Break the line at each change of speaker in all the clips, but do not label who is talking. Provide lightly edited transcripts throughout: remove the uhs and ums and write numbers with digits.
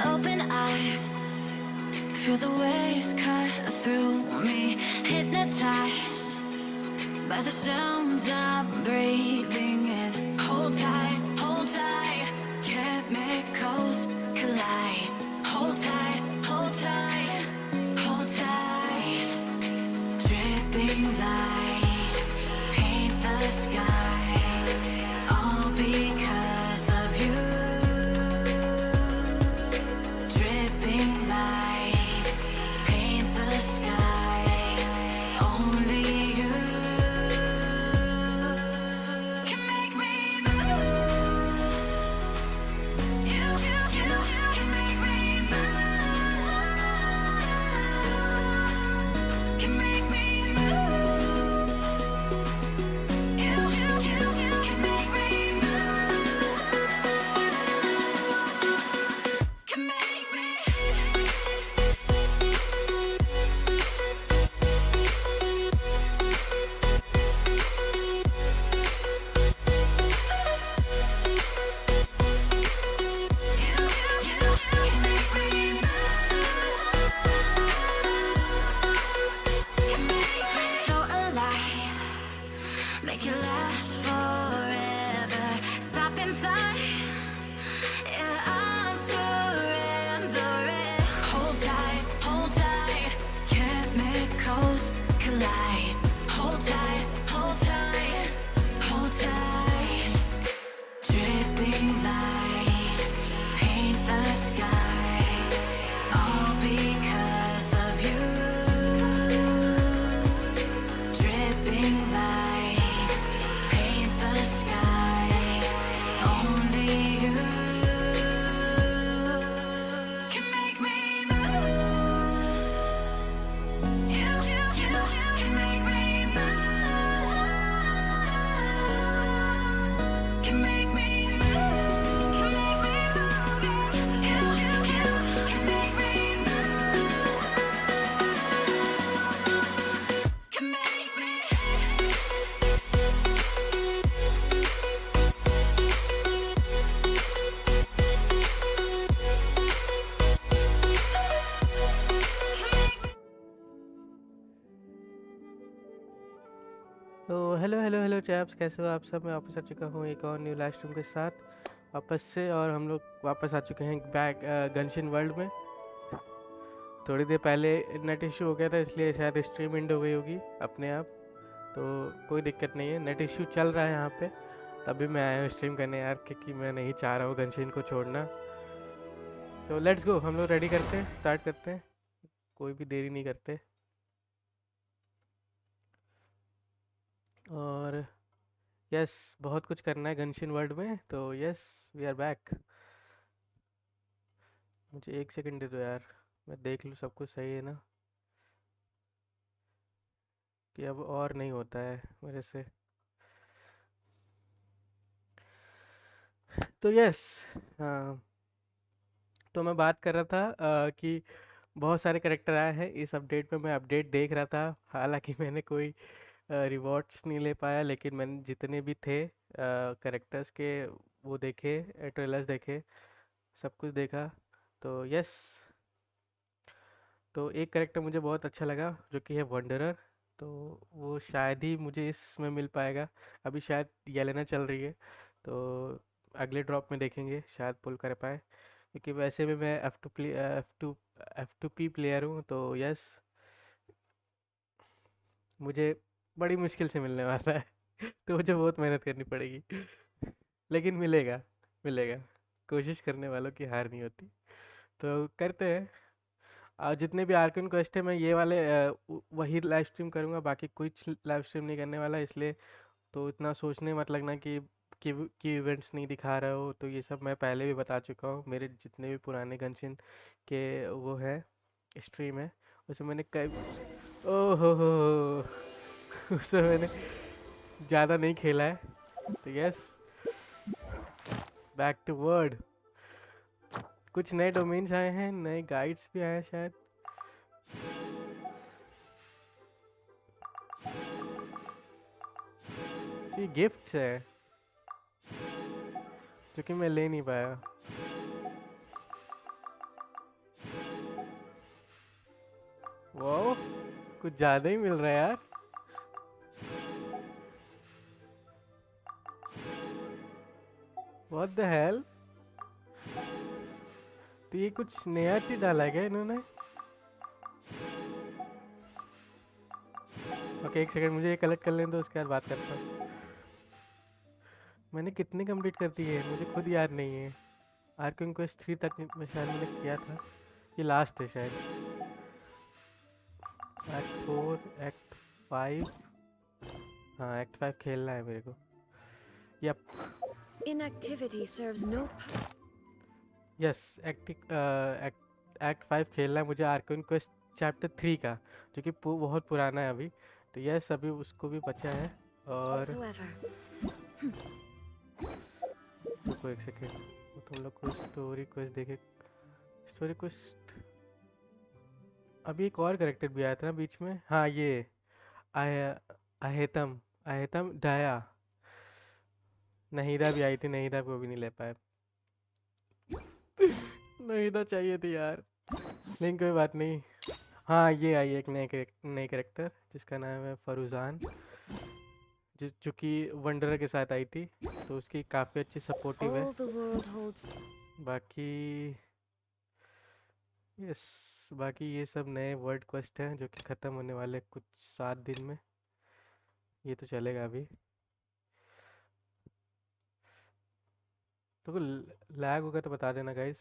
Open eye, feel the waves cut through me. Hypnotized by the sounds I'm breathing in. Hold tight, chemicals collide. Hold tight, hold tight, hold tight. Dripping lights paint the skies, all because of you. Dripping lights paint the skies, only you can make me move. You can make me move. Can make me move. You can make me move. Can make me. So alive, make it last forever. Stop in time, yeah, I'll surrender it. Hold tight, chemicals collide. Hold tight, hold tight, hold tight. Dripping lights paint the skies, all because of you. Dripping lights paint the skies, only you can make me move. You can make me move. Can make me move. Can make me move. You can make me move. Can make me.
तो hello hello hello chaps, कैसे हो आप सब। मैं वापस आ चुका हूँ एक और न्यू लाइव स्ट्रीम के साथ वापस से, और हम लोग वापस आ चुके हैं बैक गनशिन वर्ल्ड में। थोड़ी देर पहले नेट इशू हो गया था, इसलिए शायद स्ट्रीम एंड हो गई होगी अपने आप। तो कोई दिक्कत नहीं है, नेट इशू चल रहा है यहाँ पे, तभी मैं आया हूँ स्ट्रीम करने यार, क्योंकि मैं नहीं चाह रहा हूँ गनशिन को छोड़ना। तो लेट्स गो, हम लोग रेडी करते हैं, स्टार्ट करते हैं, कोई भी देरी नहीं करते। और यस, बहुत कुछ करना है गनशिन वर्ल्ड में, तो यस वी आर बैक। मुझे एक सेकंड दे दो यार, मैं देख लूँ सब कुछ सही है ना, कि अब और नहीं होता है मेरे से। तो यस, तो मैं बात कर रहा था कि बहुत सारे कैरेक्टर आए हैं इस अपडेट में। मैं अपडेट देख रहा था, हालांकि मैंने कोई रिवॉर्ड्स नहीं ले पाया, लेकिन मैंने जितने भी थे कैरेक्टर्स के वो देखे, ट्रेलर्स देखे, सब कुछ देखा। तो यस, तो एक कैरेक्टर मुझे बहुत अच्छा लगा जो कि है वंडरर। तो वो शायद ही मुझे इसमें मिल पाएगा, अभी शायद येलेना चल रही है, तो अगले ड्रॉप में देखेंगे, शायद पुल कर पाए, क्योंकि वैसे भी मैं F2P प्लेयर हूँ। तो यस, मुझे बड़ी मुश्किल से मिलने वाला है तो मुझे बहुत मेहनत करनी पड़ेगी लेकिन मिलेगा, मिलेगा। कोशिश करने वालों की हार नहीं होती, तो करते हैं। जितने भी आर्कन क्वेस्ट है मैं ये वाले वही लाइव स्ट्रीम करूँगा, बाकी कुछ लाइव स्ट्रीम नहीं करने वाला, इसलिए तो इतना सोचने मत लगना कि इवेंट्स नहीं दिखा रहे हो। तो ये सब मैं पहले भी बता चुका हूँ, मेरे जितने भी पुराने गनशिन के वो है स्ट्रीम है, उसमें मैंने कई ओहो उसमें मैंने ज़्यादा नहीं खेला है। तो यस, बैक टू वर्ड। कुछ नए डोमेन्स आए हैं, नए गाइड्स भी आए हैं शायद। ये गिफ्ट है जो कि मैं ले नहीं पाया। वाह, कुछ ज़्यादा ही मिल रहा है यार। What the hell. तो ये कुछ नया चीज़ डाला है क्या इन्होंने? ओके, एक सेकंड, मुझे ये कलेक्ट कर लें तो उसके बाद बात करता हूँ। मैंने कितने कंप्लीट कर दिए मुझे खुद याद नहीं है। आर्कन क्वेस्ट 3 तक में शायद मैंने किया था। ये लास्ट है शायद। Act 4, act 5। हाँ, एक्ट 5 खेलना है मेरे को। Yup.
Inactivity serves no
yes, act 5 खेलना है मुझे आर्कन क्वेस्ट चैप्टर 3 का, जो कि बहुत पुराना है अभी। तो यस, अभी उसको भी बचा है। और
whatsoever.
रुको एक सेकेंड, वो तुम लोग को स्टोरी क्वेस्ट देखे। स्टोरी क्वेस्ट अभी एक और करेक्टर भी आया था ना बीच में। हाँ, ये आया, अहेतम, अहेतम डाया। नहीदा भी आई थी, नहीदा को भी नहीं ले पाए। नहीदा चाहिए थी यार, लेकिन कोई बात नहीं। हाँ, ये आई एक नए करेक्टर जिसका नाम है फरुजान, जो कि वंडरर के साथ आई थी, तो उसकी काफ़ी अच्छी सपोर्टिव है।
All the world holds.
बाकी यस, बाकी ये सब नए वर्ल्ड क्वेस्ट हैं जो कि ख़त्म होने वाले कुछ 7 दिन में। ये तो चलेगा अभी। तो लैग होगा तो बता देना गाइस,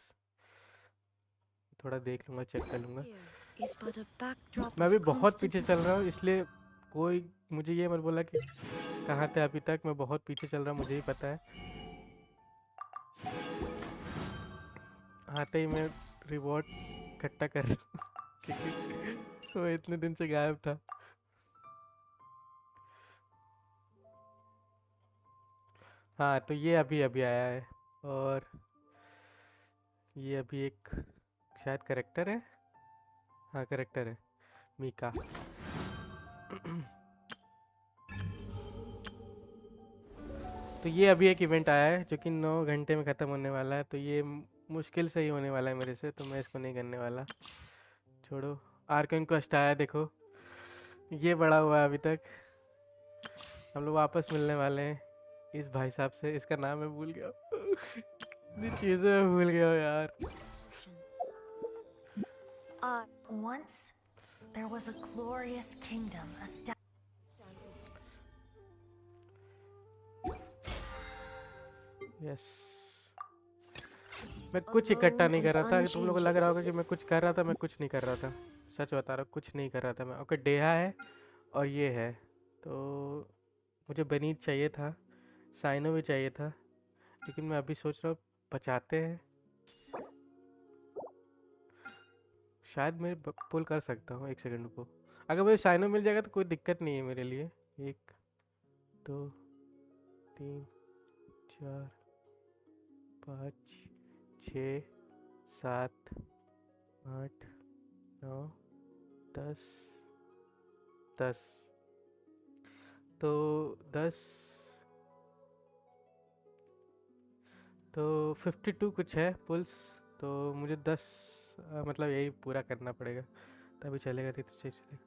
थोड़ा देख लूँगा, चेक कर लूँगा।
Here is but a backdrop
मैं
of
अभी बहुत
constant.
पीछे चल रहा हूँ, इसलिए कोई मुझे ये मत बोला कि कहाँ थे अभी तक। मैं बहुत पीछे चल रहा हूँ, मुझे ही पता है। आते ही मैं रिवॉर्ड इकट्ठा कर रहा हूँ क्योंकि वो इतने दिन से गायब था। हाँ, तो ये अभी अभी आया है। और ये अभी एक शायद करेक्टर है। हाँ, करेक्टर है, मीका। तो ये अभी एक इवेंट आया है जो कि 9 घंटे में ख़त्म होने वाला है। तो ये मुश्किल से ही होने वाला है मेरे से, तो मैं इसको नहीं करने वाला। छोड़ो। आर्कन क्वेस्ट आया, देखो ये बड़ा हुआ है अभी तक। हम लोग वापस मिलने वाले हैं इस भाई साहब से। इसका नाम मैं भूल गया इतनी चीज़ें मैं भूल गया हूँ यार।
Once there was a glorious kingdom established.
Yes, मैं कुछ इकट्ठा नहीं कर रहा था। तुम लोगों को लग रहा होगा कि मैं कुछ कर रहा था, मैं कुछ नहीं कर रहा था। सच बता रहा हूँ, कुछ नहीं कर रहा था मैं। ओके, डेहा है और ये है। तो मुझे बनीत चाहिए था, साइनो भी चाहिए था, लेकिन मैं अभी सोच रहा हूँ बचाते हैं। शायद मैं पुल कर सकता हूँ। एक सेकंड रुको, अगर मुझे साइनो मिल जाएगा तो कोई दिक्कत नहीं है मेरे लिए। 1 2 3 4 5 6 7 8 9 10 10। तो 10, तो 52 कुछ है पुल्स। तो मुझे 10 मतलब यही पूरा करना पड़ेगा, तभी चलेगा, नहीं तो चलेगा।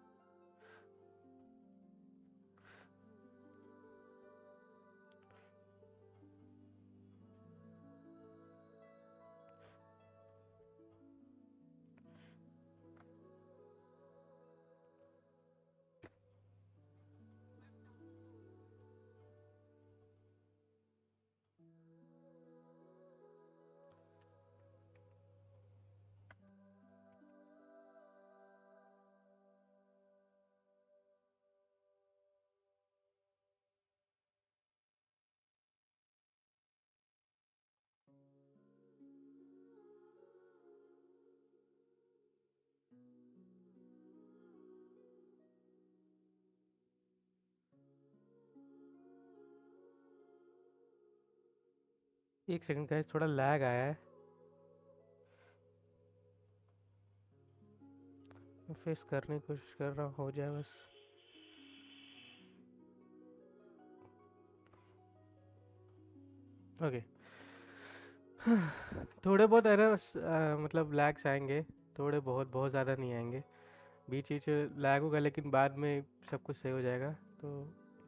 एक सेकंड गाइस, थोड़ा लैग आया है, मैं फेस करने की कोशिश कर रहा हूँ, हो जाए बस। ओके। थोड़े बहुत एरर्स मतलब लैग्स आएंगे, थोड़े बहुत, बहुत ज़्यादा नहीं आएंगे। बीच बीच लैग होगा, लेकिन बाद में सब कुछ सही हो जाएगा, तो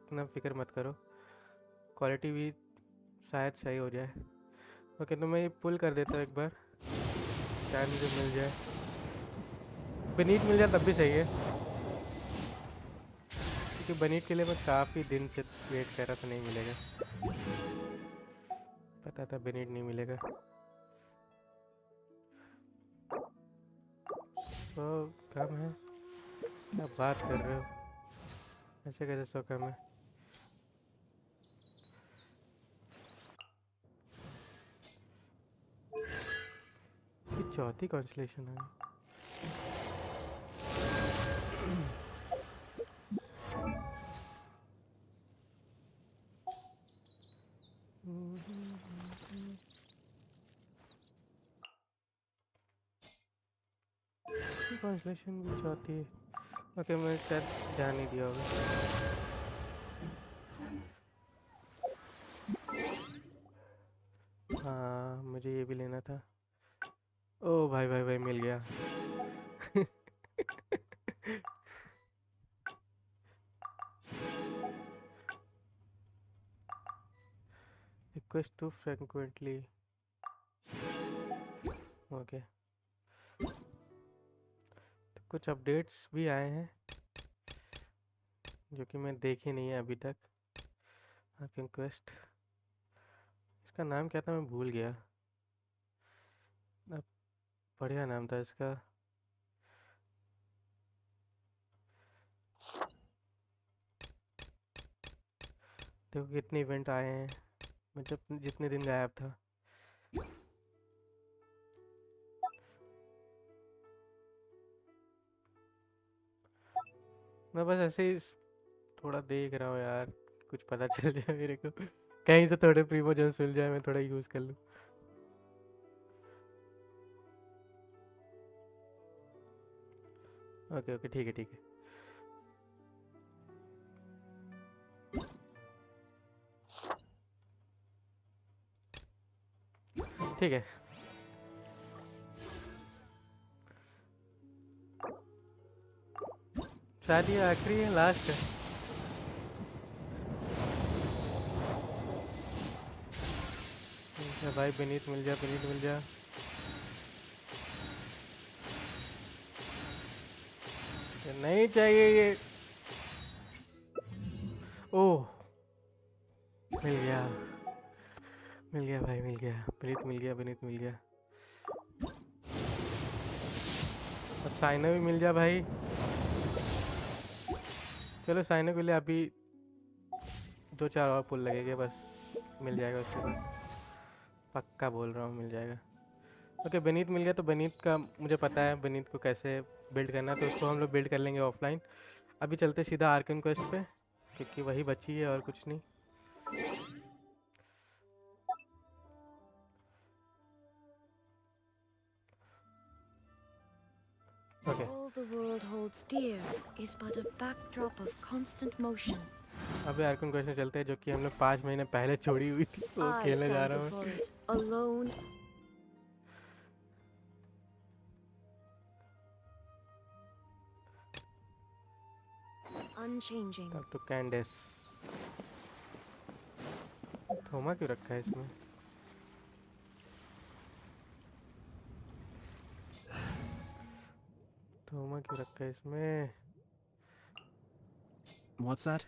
इतना फिक्र मत करो। क्वालिटी भी शायद सही हो जाए। ओके, तो मैं ये पुल कर देता हूँ एक बार, शायद मुझे मिल जाए। बनीट मिल जाए तब भी सही है, क्योंकि बनीट के लिए मैं काफ़ी दिन से वेट कर रहा था, नहीं मिलेगा। पता था बनीट नहीं मिलेगा। तो कम है, क्या बात कर रहे हो? ऐसे कैसे 100 कम है? इसकी चौथी कॉन्स्टलेशन है। कॉन्स्टलेशन भी चौथी है। ओके, मैं शायद ध्यान नहीं दिया होगा। हाँ, मुझे ये भी लेना था। ओ भाई भाई भाई, मिल गया। Request to frequently. ओके, तो कुछ अपडेट्स भी आए हैं जो कि मैं देखे नहीं है अभी तक। कंक्वेस्ट, इसका नाम क्या था मैं भूल गया। अब बढ़िया नाम था इसका। देखो कितने इवेंट आए हैं, मतलब जितने दिन गायब था। मैं बस ऐसे ही थोड़ा देख रहा हूँ यार, कुछ पता चल जाए मेरे को, कहीं से थोड़े प्रीमोजन्स मिल जाए, मैं थोड़ा यूज़ कर लूँ। ओके ओके, ठीक है ठीक है। ठीक है, शायद ये आखिरी है, लास्ट है। ठीक है भाई, बेनीत मिल जा, बेनीत मिल जा। ये नहीं चाहिए ये। ओह, मिल गया, मिल गया भाई, मिल गया। बेनीत मिल गया, बेनीत मिल गया। अब साइना भी मिल जा भाई। चलो, साइना के लिए अभी 2-4 और पुल लगेंगे बस, मिल जाएगा उसके बाद। पक्का बोल रहा हूँ, मिल जाएगा। ओके, बेनीत मिल गया, तो बेनीत का मुझे पता है बेनीत को कैसे बिल्ड करना है, तो उसको हम लोग बिल्ड कर लेंगे ऑफलाइन। अभी चलते सीधा आर्कन क्वेस्ट पे, क्योंकि वही बची है और कुछ नहीं। Okay,
All the world holds dear is but a backdrop of constant motion.
अभी आर्कन क्वेस्ट में चलते हैं, जो कि हम लोग 5 महीने पहले छोड़ी हुई थी, वो
I
खेलने जा
stand
रहा हूँ।
before it, alone, unchanging.
Talk to Candace. थोमा क्यों रखा है इसमें? थोमा क्यों रखा है इसमें?
What's that?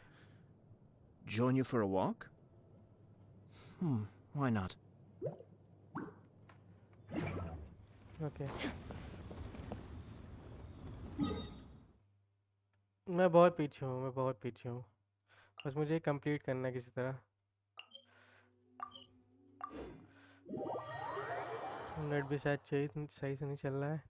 Join you for a walk? Why not?
Okay, मैं बहुत पीछे हूँ, मैं बहुत पीछे हूँ। बस मुझे कंप्लीट करना है किसी तरह। नेट भी शायद सही से नहीं चल रहा है।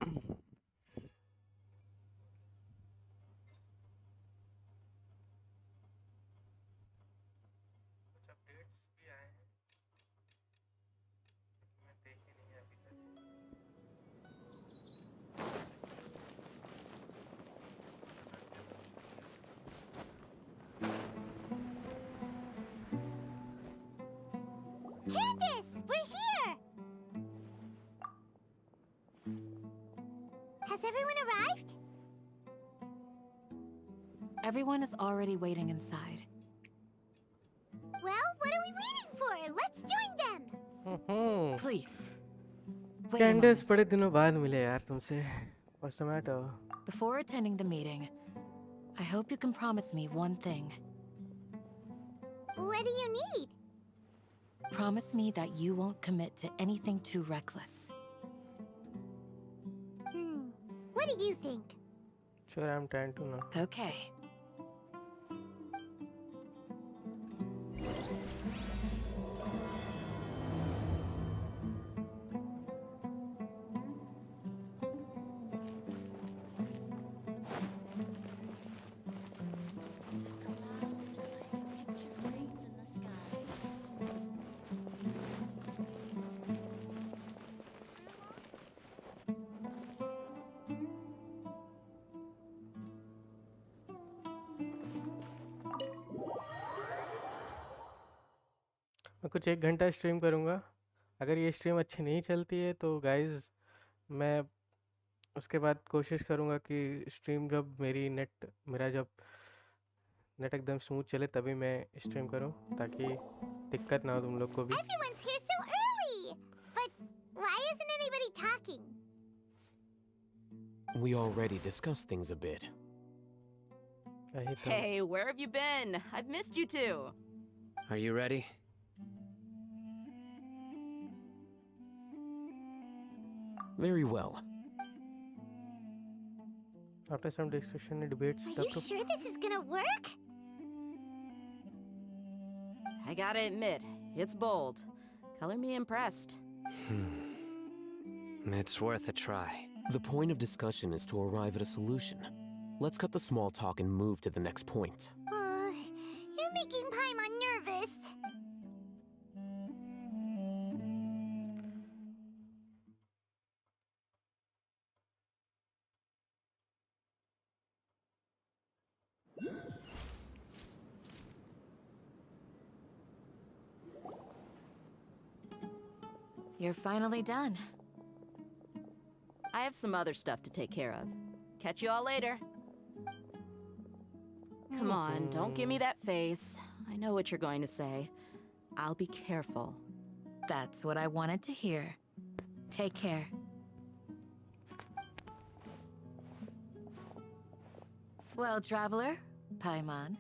कुछ अपडेट्स भी आए हैं, मैं देखे नहीं है अभी तक।
Candace, we're here! Has everyone arrived?
Everyone is already waiting inside.
Well, what are we waiting for? Let's join them!
Please. Wait a
kinds
moment.
बड़े दिनों बाद मिले यार तुमसे। What's the matter?
Before attending the meeting, I hope you can promise me one thing.
What do you need?
Promise me that you won't commit to anything too reckless.
What do you think?
Sure, I'm trying to know.
Okay.
मैं कुछ 1 घंटा stream करूँगा। अगर ये stream अच्छी नहीं चलती है तो गाइस मैं उसके बाद कोशिश करूँगा कि स्ट्रीम जब मेरा जब नेट एकदम स्मूथ चले तभी मैं स्ट्रीम करूँ, ताकि दिक्कत ना हो तुम लोग को भी।
Everyone's here so early! But why isn't anybody talking?
We already discussed things a bit.
यही तो।
Hey, where have you been? I've missed you too.
Are you ready? Very well.
After some discussion and debates,
Are
तब
you
तो
sure this is gonna work?
I gotta admit, it's bold. Color me impressed.
It's worth a try. The point of discussion is to arrive at a solution. Let's cut the small talk and move to the next point.
You're making Paimon nervous.
You're finally done.
I have some other stuff to take care of. Catch you all later. Come on, don't give me that face. I know what you're going to say. I'll be careful.
That's what I wanted to hear. Take care. Well, traveler, Paimon,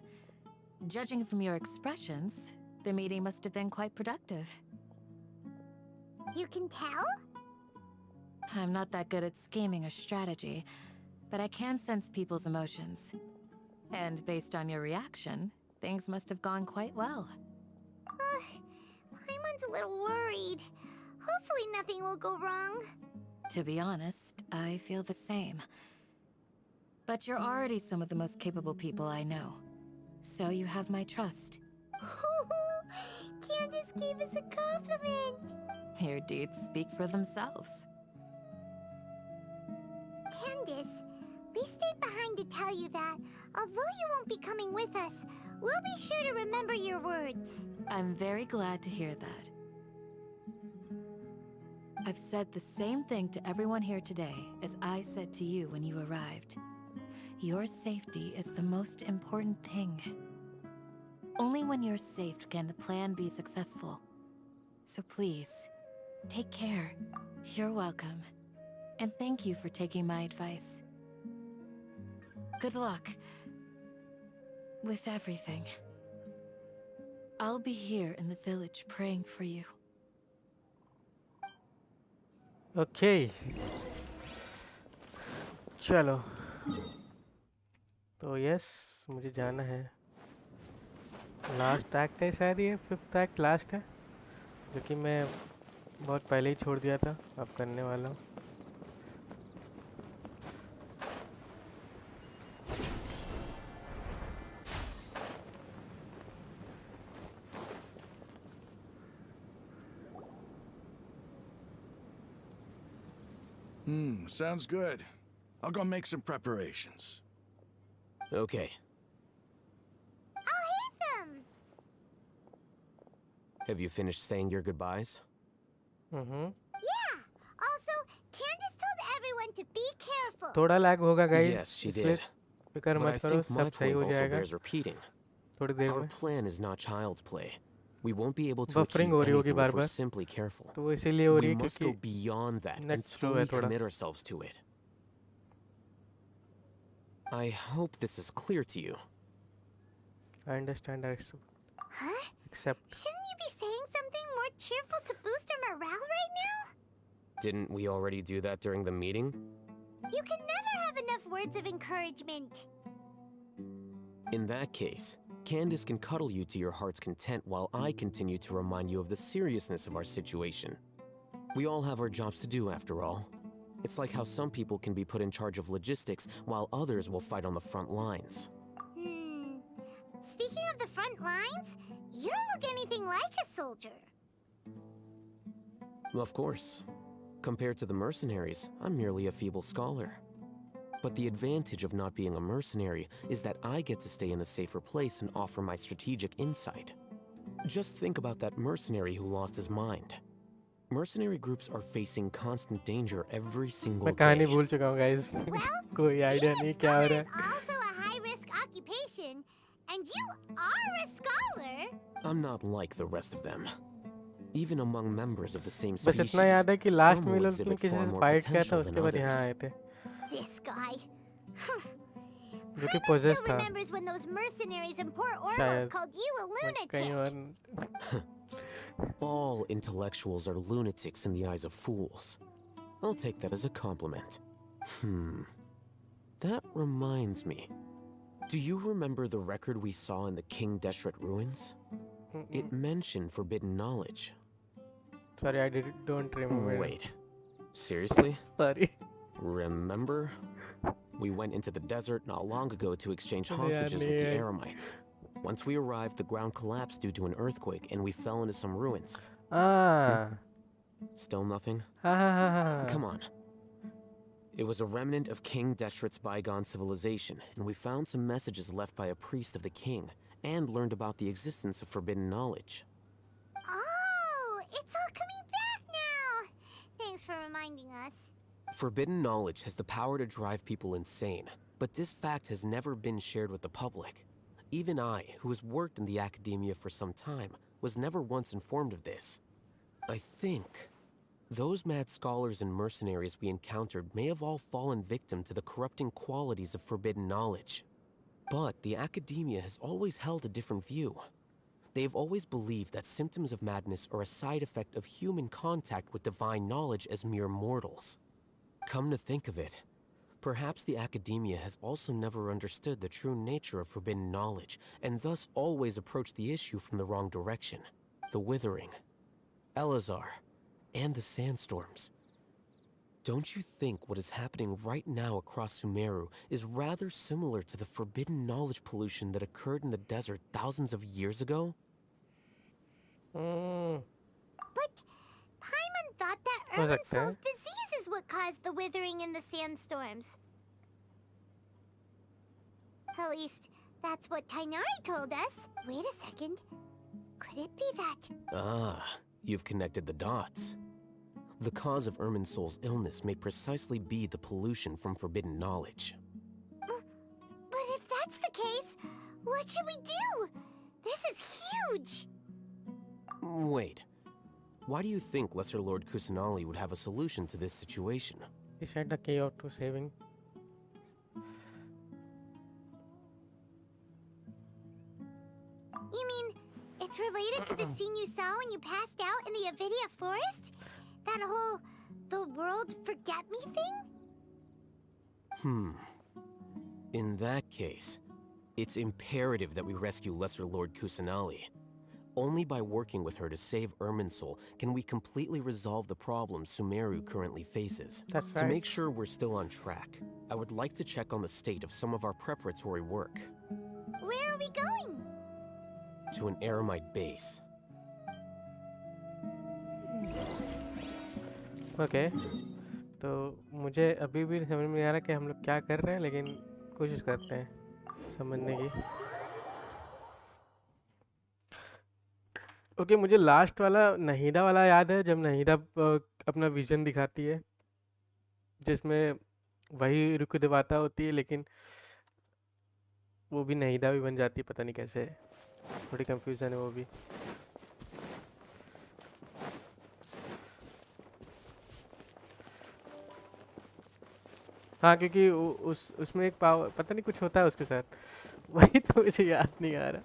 judging from your expressions, the meeting must have been quite productive.
You can tell?
I'm not that good at scheming or strategy, but I can sense people's emotions. And based on your reaction, things must have gone quite well.
Paimon's a little worried. Hopefully nothing will go wrong.
To be honest, I feel the same. But you're already some of the most capable people I know. So you have my trust.
Candace gave us a compliment.
Your deeds speak for themselves.
Candace, we stayed behind to tell you that, although you won't be coming with us, we'll be sure to remember your words.
I'm very glad to hear that. I've said the same thing to everyone here today as I said to you when you arrived. Your safety is the most important thing. Only when you're safe can the plan be successful. So please, take care. You're welcome. And thank you for taking my advice. Good luck. With everything. I'll be here in the village praying for you.
Okay चलो, तो yes मुझे जाना है। Last act है शायद, ये 5th act last है, जो कि मैं बहुत पहले ही छोड़ दिया था, अब करने वाला हूँ।
Sounds good. I'll go make some preparations.
Okay.
I'll hit them.
Have you finished saying your goodbyes?
Hmm
Yeah. Also, Candace told everyone to be careful.
थोड़ा लैग होगा गाइस
Yes, she
इसलिए
did.
फिक्र
But I
मत करो
think my
सब सही
point
हो
also
जाएगा
bears repeating.
थोड़ी देर
Our
में
plan is not child's play. We won't be able to
Buffering
achieve
हो रही होगी
anything if we're
बार-बार।
simply careful.
तो वो इसीलिए हो रही
We
है
must go
क्योंकि
beyond that
net
and
slow है
fully
थोड़ा।
commit ourselves to it. I hope this is clear to you.
I understand I
Huh?
accept
Shouldn't you be saying something more cheerful to boost our morale right now?
Didn't we already do that during the meeting?
You can never have enough words of encouragement.
In that case, Candace can cuddle you to your heart's content while I continue to remind you of the seriousness of our situation. We all have our jobs to do after all. It's like how some people can be put in charge of logistics while others will fight on the front lines.
Speaking of the front lines, you don't look anything like a soldier.
Of course. Compared to the mercenaries, I'm merely a feeble scholar. But the advantage of not being a mercenary is that I get to stay in a safer place and offer my strategic insight. Just think about that mercenary who lost his mind. Mercenary groups are facing constant danger every single
मैं कहानी
day.
भूल चुका हूँ guys कोई idea नहीं क्या हो रहा है
Is also a high-risk occupation, and you are a scholar.
I'm not like the rest of them. Even among members of the same
बस
species,
इतना याद है कि लास्ट
some
में
will
उसने
exhibit
किसी
far
से
more
फाइट किया था
potential
उसके
than
बाद यहाँ
others.
आए थे
This guy.
जो कि
Paimon
पोजेस
still
था
remembers when those mercenaries in Port Ormos
शायद
called you a
कहीं
lunatic.
और
All intellectuals are lunatics in the eyes of fools. I'll take that as a compliment. That reminds me. Do you remember the record we saw in the King Deshret ruins? It mentioned forbidden knowledge.
Sorry, I don't remember.
Wait. Seriously?
Sorry.
Remember? We went into the desert not long ago to exchange hostages with the Eremites. Once we arrived, the ground collapsed due to an earthquake and we fell into some ruins.
Ah.
Still nothing?
Ah.
Come on. It was a remnant of King Deshret's bygone civilization, and we found some messages left by a priest of the king, and learned about the existence of forbidden knowledge.
Oh, it's all coming back now. Thanks for reminding us.
Forbidden knowledge has the power to drive people insane, but this fact has never been shared with the public. Even I, who has worked in the academia for some time, was never once informed of this. I think those mad scholars and mercenaries we encountered may have all fallen victim to the corrupting qualities of forbidden knowledge. But the academia has always held a different view. They have always believed that symptoms of madness are a side effect of human contact with divine knowledge as mere mortals. Come to think of it, perhaps the academia has also never understood the true nature of forbidden knowledge, and thus always approached the issue from the wrong direction. The Withering, Elazar, and the sandstorms. Don't you think what is happening right now across Sumeru is rather similar to the forbidden knowledge pollution that occurred in the desert thousands of years ago?
But Paimon thought that
हो सकता है
Irminsul's disease is what caused the withering in the sandstorms. At least, that's what Tainari told us. Wait a second. Could it be that?
Ah, you've connected the dots. The cause of Irminsul's illness may precisely be the pollution from forbidden knowledge.
But if that's the case, what should we do? This is huge!
Wait. Why do you think Lesser Lord Kusanali would have a solution to this situation?
He sent a key out to saving.
You mean it's related to the scene you saw when you passed out in the Avidia forest? That whole the world forget me thing?
In that case, it's imperative that we rescue Lesser Lord Kusanali. Only by working with her to save Irminsul can we completely resolve the problems Sumeru currently faces.
That's
To
right.
make sure we're still on track, I would like to check on the state of some of our preparatory work.
Where are we going?
To an Eremite base.
Okay. तो मुझे अभी भी समझ में नहीं आ रहा कि हम लोग क्या कर रहे हैं, लेकिन कोशिश करते हैं समझने की। ओके, मुझे लास्ट वाला नहीदा वाला याद है, जब नहीदा अपना विजन दिखाती है, जिसमें वही रुक दिवाता होती है, लेकिन वो भी नहीदा भी बन जाती है, पता नहीं कैसे। थोड़ी कंफ्यूजन है वो भी। हाँ, क्योंकि उसमें एक पावर, पता नहीं कुछ होता है उसके साथ। वही तो मुझे याद नहीं आ रहा।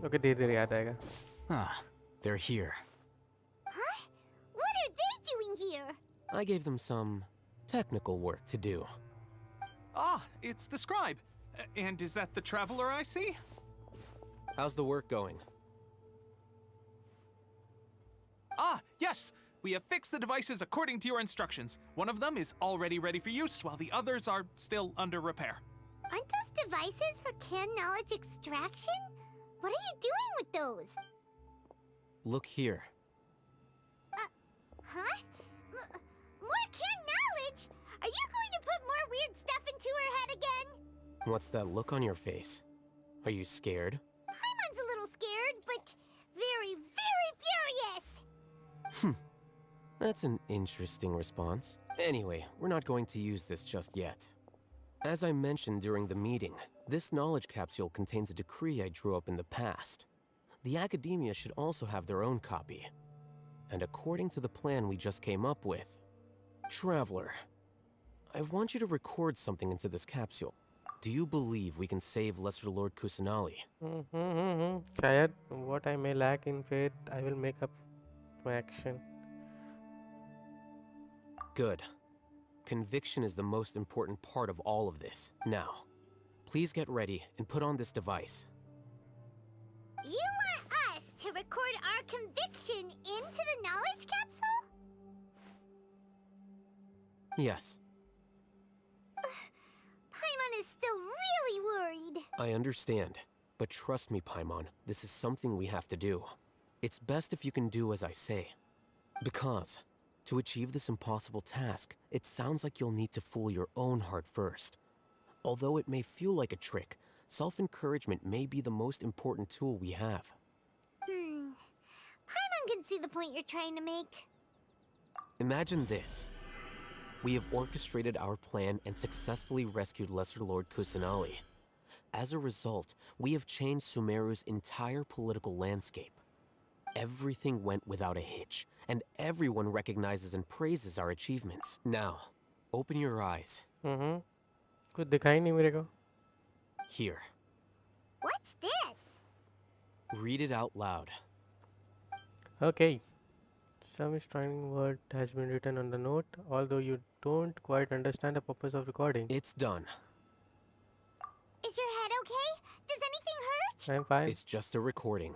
ओके, धीरे धीरे याद आएगा।
Ah, they're here.
Huh? What are they doing here?
I gave them some technical work to do.
Ah, it's the scribe. And is that the traveler I see?
How's the work going?
Ah, yes! We have fixed the devices according to your instructions. One of them is already ready for use, while the others are still under repair.
Aren't those devices for can knowledge extraction? What are you doing with those?
Look here.
Huh? More can knowledge? Are you going to put more weird stuff into her head again?
What's that look on your face? Are you scared?
Paimon's a little scared, but very, very furious.
That's an interesting response. Anyway, we're not going to use this just yet. As I mentioned during the meeting, this knowledge capsule contains a decree I drew up in the past. The academia should also have their own copy. And according to the plan we just came up with, Traveler, I want you to record something into this capsule. Do you believe we can save Lesser Lord Kusanali?
शायद what I may lack in faith, I will make up my action.
Good. Conviction is the most important part of all of this. Now, please get ready and put on this device.
You want us to record our conviction into the knowledge capsule?
Yes,
Paimon is still really worried.
I understand. But trust me, Paimon, this is something we have to do. It's best if you can do as I say. Because, to achieve this impossible task, it sounds like you'll need to fool your own heart first. Although it may feel like a trick, self-encouragement may be the most important tool we have.
Paimon can see the point you're trying to make.
Imagine this. We have orchestrated our plan and successfully rescued Lesser Lord Kusanali. As a result, we have changed Sumeru's entire political landscape. Everything went without a hitch, and everyone recognizes and praises our achievements. Now, open your eyes.
कुछ दिखाई नहीं मेरे को.
Here.
What's this?
Read it out loud.
Okay. Some strange word has been written on the note, although you don't quite understand the purpose of recording.
It's done.
Is your head okay? Does anything hurt?
I'm fine.
It's just a recording.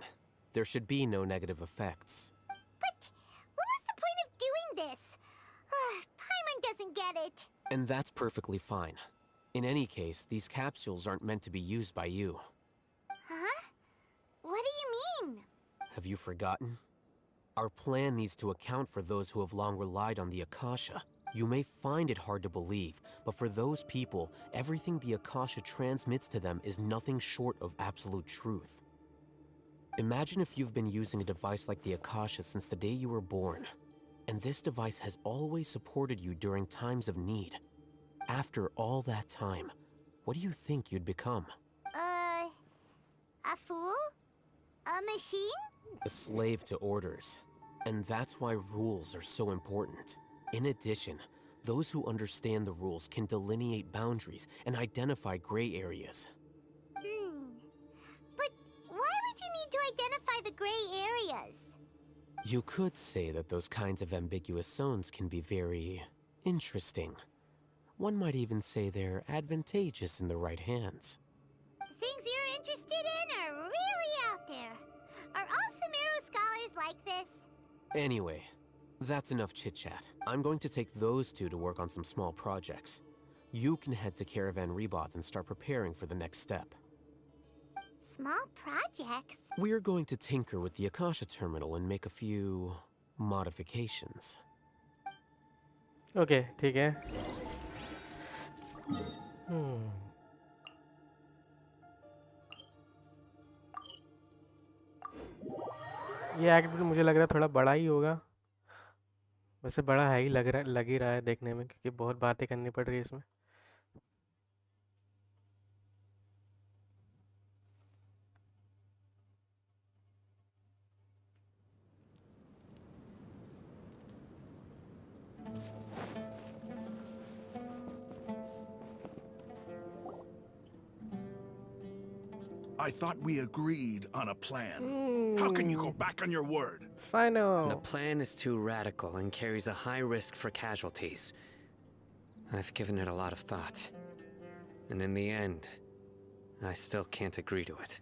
There should be no negative effects.
But what was the point of doing this? Paimon doesn't get it.
And that's perfectly fine. In any case, these capsules aren't meant to be used by you.
Huh? What do you mean?
Have you forgotten? Our plan needs to account for those who have long relied on the Akasha. You may find it hard to believe, but for those people, everything the Akasha transmits to them is nothing short of absolute truth. Imagine if you've been using a device like the Akasha since the day you were born, and this device has always supported you during times of need. After all that time, what do you think you'd become?
A fool? A machine?
A slave to orders. And that's why rules are so important. In addition, those who understand the rules can delineate boundaries and identify gray areas.
But why would you need to identify the gray areas?
You could say that those kinds of ambiguous zones can be very interesting. One might even say they're advantageous in the right hands.
The things you're interested in are really out there. Are all Sumeru scholars like this?
Anyway, that's enough chit-chat. I'm going to take those two to work on some small projects. You can head to Caravan Rebot and start preparing for the next step.
small projects.
We're going to tinker with the Akasha terminal and make a few modifications.
Okay ठीक है. ये act भी मुझे लग रहा है थोड़ा बड़ा ही होगा. वैसे बड़ा है ही, लग ही रहा है देखने में, क्योंकि बहुत बातें करनी पड़ रही है इसमें.
I thought we agreed on a plan. How can you go back on your word?
I know.
The plan is too radical and carries a high risk for casualties. I've given it a lot of thought. And in the end, I still can't agree to it.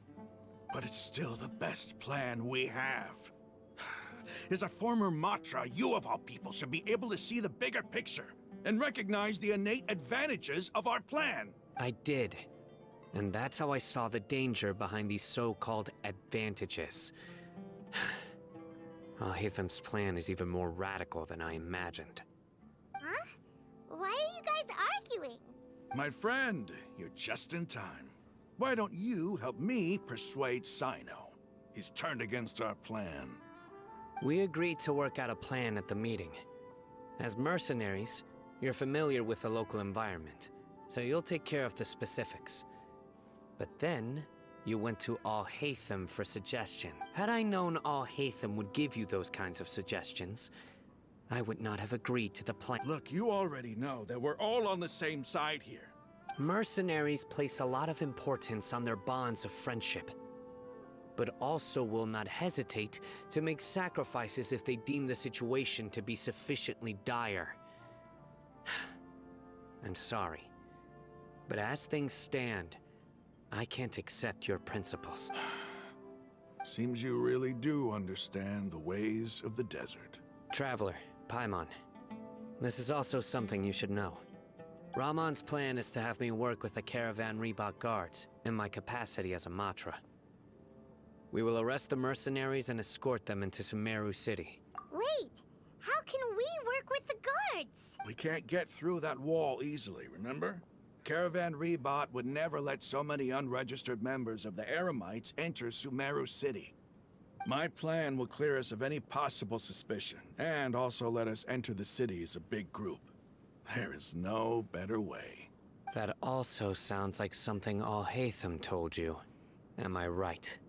But it's still the best plan we have. As a former Matra, you of all people should be able to see the bigger picture and recognize the innate advantages of our plan.
I did. And that's how I saw the danger behind these so-called advantages. Alhatham's plan is even more radical than I imagined.
Huh? Why are you guys arguing?
My friend, you're just in time. Why don't you help me persuade Sino? He's turned against our plan.
We agreed to work out a plan at the meeting. As mercenaries, you're familiar with the local environment, so you'll take care of the specifics. But then, you went to Alhatham for suggestion. Had I known Alhatham would give you those kinds of suggestions, I would not have agreed to the plan.
Look, you already know that we're all on the same side here.
Mercenaries place a lot of importance on their bonds of friendship, but also will not hesitate to make sacrifices if they deem the situation to be sufficiently dire. I'm sorry, but as things stand, I can't accept your principles.
Seems you really do understand the ways of the desert.
Traveler, Paimon, this is also something you should know. Ramon's plan is to have me work with the Caravan Reebok guards in my capacity as a Matra. We will arrest the mercenaries and escort them into Sumeru City.
Wait, how can we work with the guards?
We can't get through that wall easily, remember? Caravan Reebok would never let so many unregistered members of the Eremites enter Sumeru City. My plan will clear us of any possible suspicion, and also let us enter the city as a big group. There is no better way.
That also sounds like something Alhatham told you. Am I right?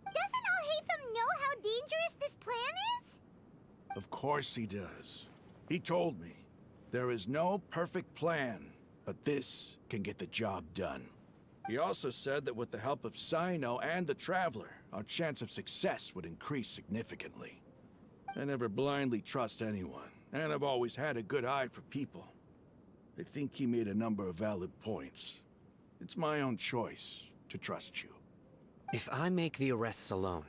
Doesn't Alhatham know how dangerous this plan is?
Of course he does. He told me, there is no perfect plan, but this can get the job done. He also said that with the help of Sino and the Traveler, our chance of success would increase significantly. I never blindly trust anyone, and I've always had a good eye for people. I think he made a number of valid points. It's my own choice to trust you.
If I make the arrests alone,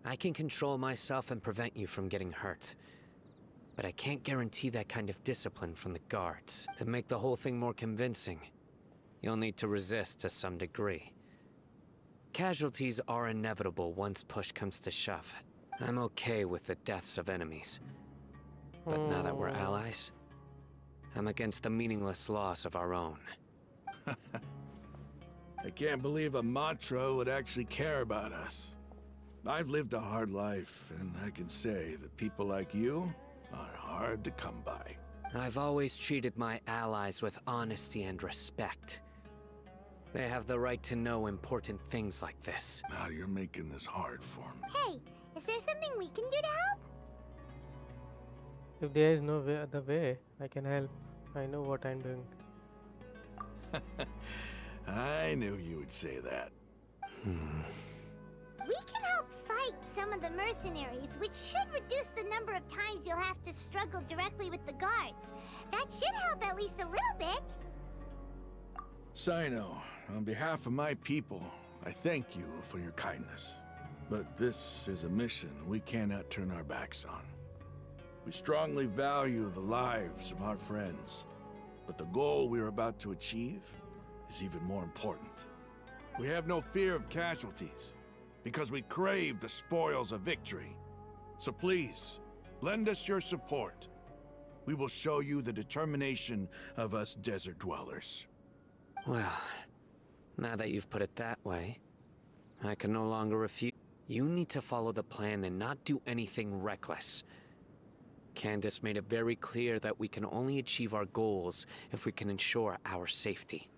I can control myself and prevent you from getting hurt. But I can't guarantee that kind of discipline from the guards. To make the whole thing more convincing, you'll need to resist to some degree. Casualties are inevitable once push comes to shove. I'm okay with the deaths of enemies. But now that we're allies, I'm against the meaningless loss of our own.
I can't believe a Matra would actually care about us. I've lived a hard life, and I can say that people like you are hard to come by.
I've always treated my allies with honesty and respect. They have the right to know important things like this.
Now you're making this hard for me.
Hey, is there something we can do to help?
If there is no way, other way, I can help. I know what I'm doing.
I knew you would say that.
We can help fight some of the mercenaries, which should reduce the number of times you'll have to struggle directly with the guards. That should help at least a little bit.
Sino, on behalf of my people, I thank you for your kindness. But this is a mission we cannot turn our backs on. We strongly value the lives of our friends, but the goal we are about to achieve is even more important. We have no fear of casualties, because we crave the spoils of victory. So please, lend us your support. We will show you the determination of us desert dwellers.
Well, now that you've put it that way, I can no longer refuse. You need to follow the plan and not do anything reckless. Candace made it very clear that we can only achieve our goals if we can ensure our safety.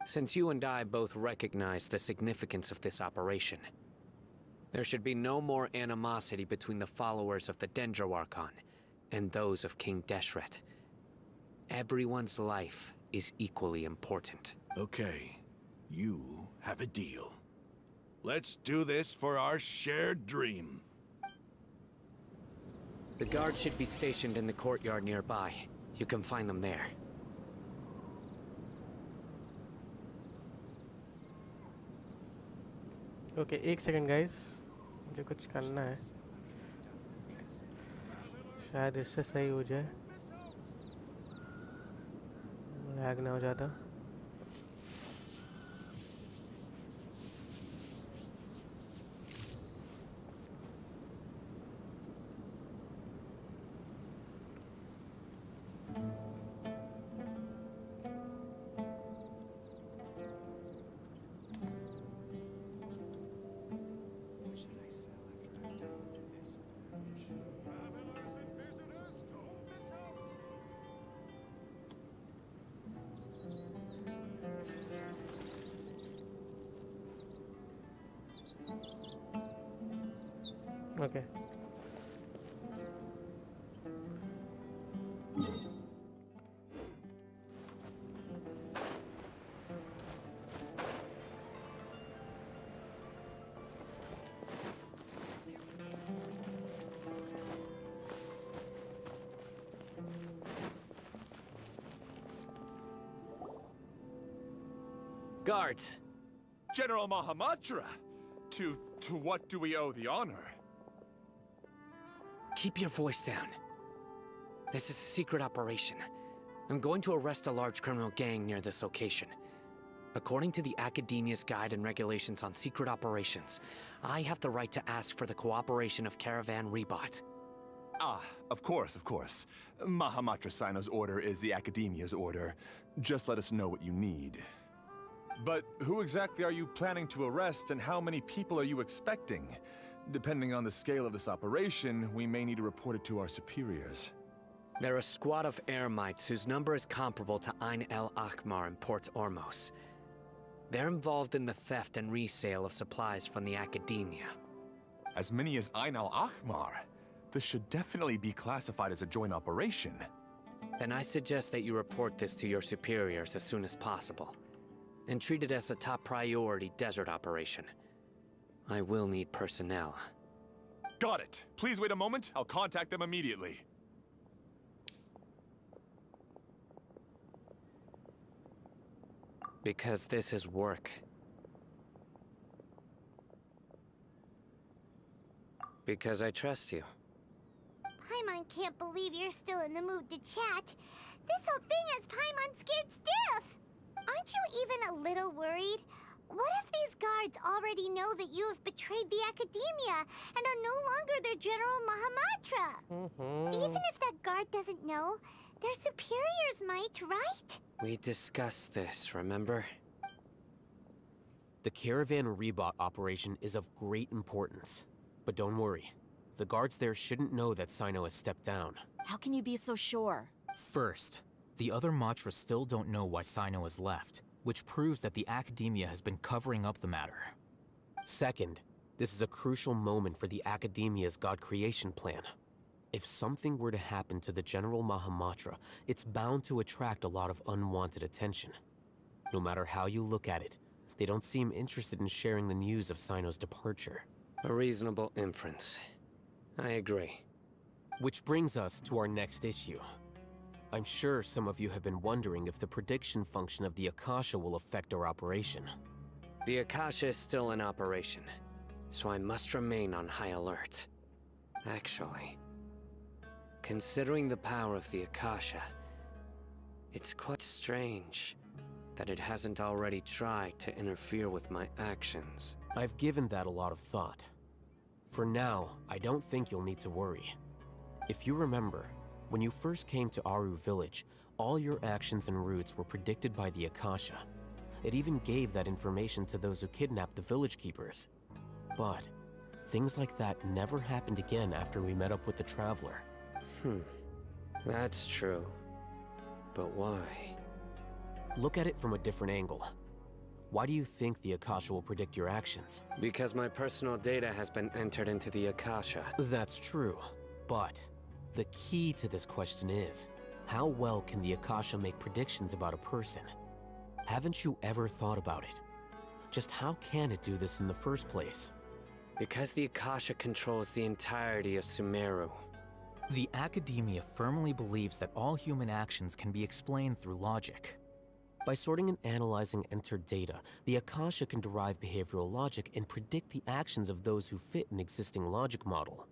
Since you and I both recognize the significance of this operation, there should be no more animosity between the followers of the Dendroarchon and those of King Deshret. Everyone's life is equally important.
Okay, you have a deal. Let's do this for our shared dream.
The guards should be stationed in the courtyard nearby. You can find them there.
Okay एक second guys, मुझे कुछ करना है, शायद इससे सही हो जाए, लैग ना हो ज़्यादा। Okay.
Guards!
General Mahamatra! To what do we owe the honor?
Keep your voice down. This is a secret operation. I'm going to arrest a large criminal gang near this location. According to the Academia's Guide and Regulations on Secret Operations, I have the right to ask for the cooperation of Caravan Rebot.
Ah, of course. Mahamatra Sino's order is the Academia's order. Just let us know what you need. But who exactly are you planning to arrest, and how many people are you expecting? Depending on the scale of this operation, we may need to report it to our superiors.
They're a squad of Eremites whose number is comparable to Ain el Akhmar in Port Ormos. They're involved in the theft and resale of supplies from the Academia.
As many as Ain al Akhmar? This should definitely be classified as a joint operation.
Then I suggest that you report this to your superiors as soon as possible, and treat it as a top priority desert operation. I will need personnel.
Got it. Please wait a moment. I'll contact them immediately.
Because this is work. Because I trust you.
Paimon can't believe you're still in the mood to chat. This whole thing has Paimon scared stiff. Aren't you even a little worried? What if these guards already know that you have betrayed the Academia and are no longer their General Mahamatra? Even if that guard doesn't know, their superiors might, right?
We discussed this, remember?
The Caravan Rebot operation is of great importance. But don't worry, the guards there shouldn't know that Sino has stepped down.
How can you be so sure?
First, the other Matra still don't know why Sino has left, which proves that the Academia has been covering up the matter.
Second, this is a crucial moment for the Academia's God creation plan. If something were to happen to the General Mahamatra, it's bound to attract a lot of unwanted attention. No matter how you look at it, they don't seem interested in sharing the news of Sino's departure.
A reasonable inference. I agree.
Which brings us to our next issue. I'm sure some of you have been wondering if the prediction function of the Akasha will affect our operation.
The Akasha is still in operation, so I must remain on high alert. Actually, considering the power of the Akasha, it's quite strange that it hasn't already tried to interfere with my actions.
I've given that a lot of thought. For now, I don't think you'll need to worry. If you remember, when you first came to Aru Village, all your actions and routes were predicted by the Akasha. It even gave that information to those who kidnapped the village keepers. But things like that never happened again after we met up with the Traveler.
That's true. But why?
Look at it from a different angle. Why do you think the Akasha will predict your actions?
Because my personal data has been entered into the Akasha.
That's true, but the key to this question is, how well can the Akasha make predictions about a person? Haven't you ever thought about it? Just how can it do this in the first place?
Because the Akasha controls the entirety of Sumeru.
The Academia firmly believes that all human actions can be explained through logic.
By sorting and analyzing entered data, the Akasha can derive behavioral logic and predict the actions of those who fit an existing logic model.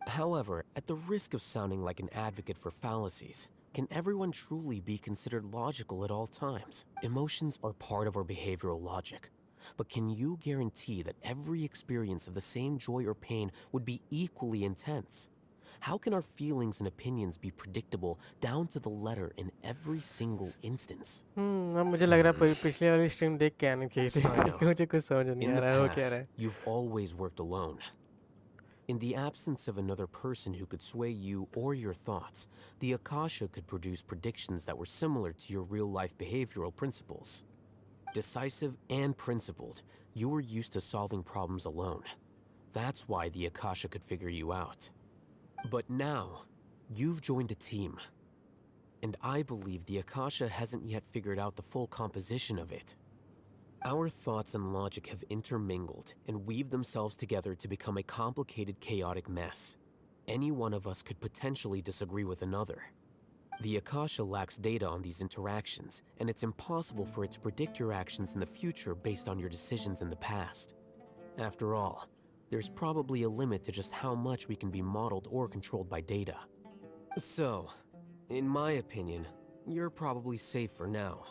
However, at the risk of sounding like an advocate for fallacies, can everyone truly be considered logical at all times? Emotions are part of our behavioral logic. But can you guarantee that every experience of the same joy or pain would be equally intense? How can our feelings and opinions be predictable down to the letter in every single instance?
अब मुझे लग रहा है पिछले वाली stream देख के आनी चाहिए थी मुझे कुछ समझ नहीं
In
आ
the
रहा है वो क्या
past,
रहा है
you've always worked alone. In the absence of another person who could sway you or your thoughts, the Akasha could produce predictions that were similar to your real-life behavioral principles. Decisive and principled, you were used to solving problems alone. That's why the Akasha could figure you out. But now, you've joined a team. And I believe the Akasha hasn't yet figured out the full composition of it. Our thoughts and logic have intermingled and weaved themselves together to become a complicated, chaotic mess. Any one of us could potentially disagree with another. The Akasha lacks data on these interactions, and it's impossible for it to predict your actions in the future based on your decisions in the past. After all, there's probably a limit to just how much we can be modeled or controlled by data. So, in my opinion, you're probably safe for now.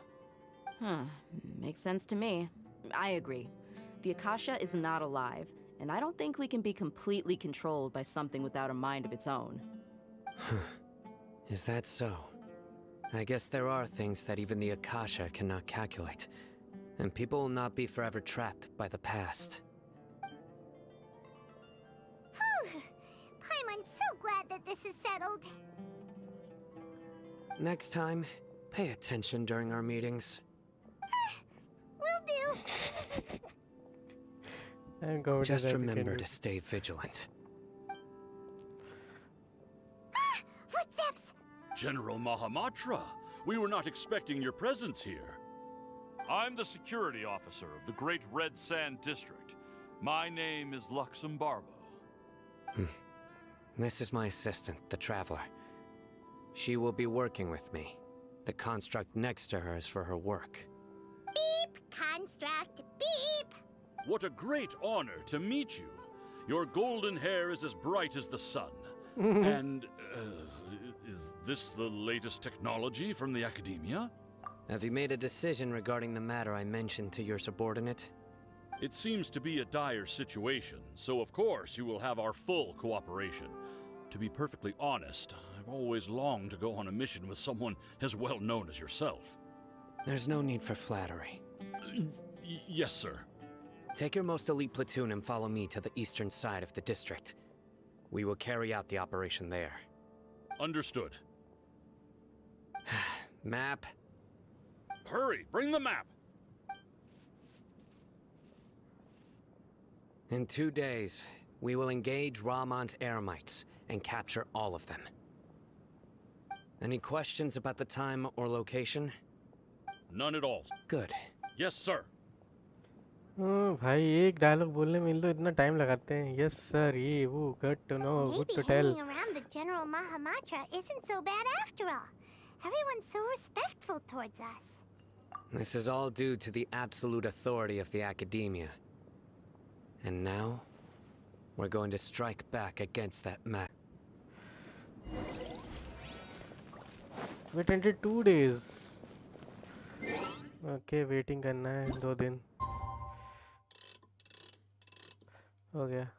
Makes sense to me. I agree. The Akasha is not alive, and I don't think we can be completely controlled by something without a mind of its own.
Is that so? I guess there are things that even the Akasha cannot calculate, and people will not be forever trapped by the past.
Paimon's so glad that this is settled.
Next time, pay attention during our meetings.
Will do.
Just remember to stay vigilant.
Footsteps!
General Mahamatra, we were not expecting your presence here. I'm the security officer of the Great Red Sand District. My name is Luxembarbo.
This is my assistant, the Traveler. She will be working with me. The construct next to her is for her work.
Beep! Construct, beep!
What a great honor to meet you. Your golden hair is as bright as the sun. And, is this the latest technology from the Academia?
Have you made a decision regarding the matter I mentioned to your subordinate?
It seems to be a dire situation, so of course you will have our full cooperation. To be perfectly honest, I've always longed to go on a mission with someone as well known as yourself.
There's no need for flattery.
Yes, sir.
Take your most elite platoon and follow me to the eastern side of the district. We will carry out the operation there.
Understood.
Map.
Hurry, bring the map!
In 2 days, we will engage Rahman's Eremites and capture all of them. Any questions about the time or location?
None at all.
Good.
Yes, sir.
भाई एक dialogue बोलने में इन लोग इतना time लगाते हैं yes sir ये वो good to know good to
Maybe
tell
hanging around the General Mahamatra isn't so bad after all. Everyone's so respectful towards us.
This is all due to the absolute authority of the Academia. And now, we're going to strike back against that map.
Wait until 2 days. Okay waiting करना है 2 दिन हो गया।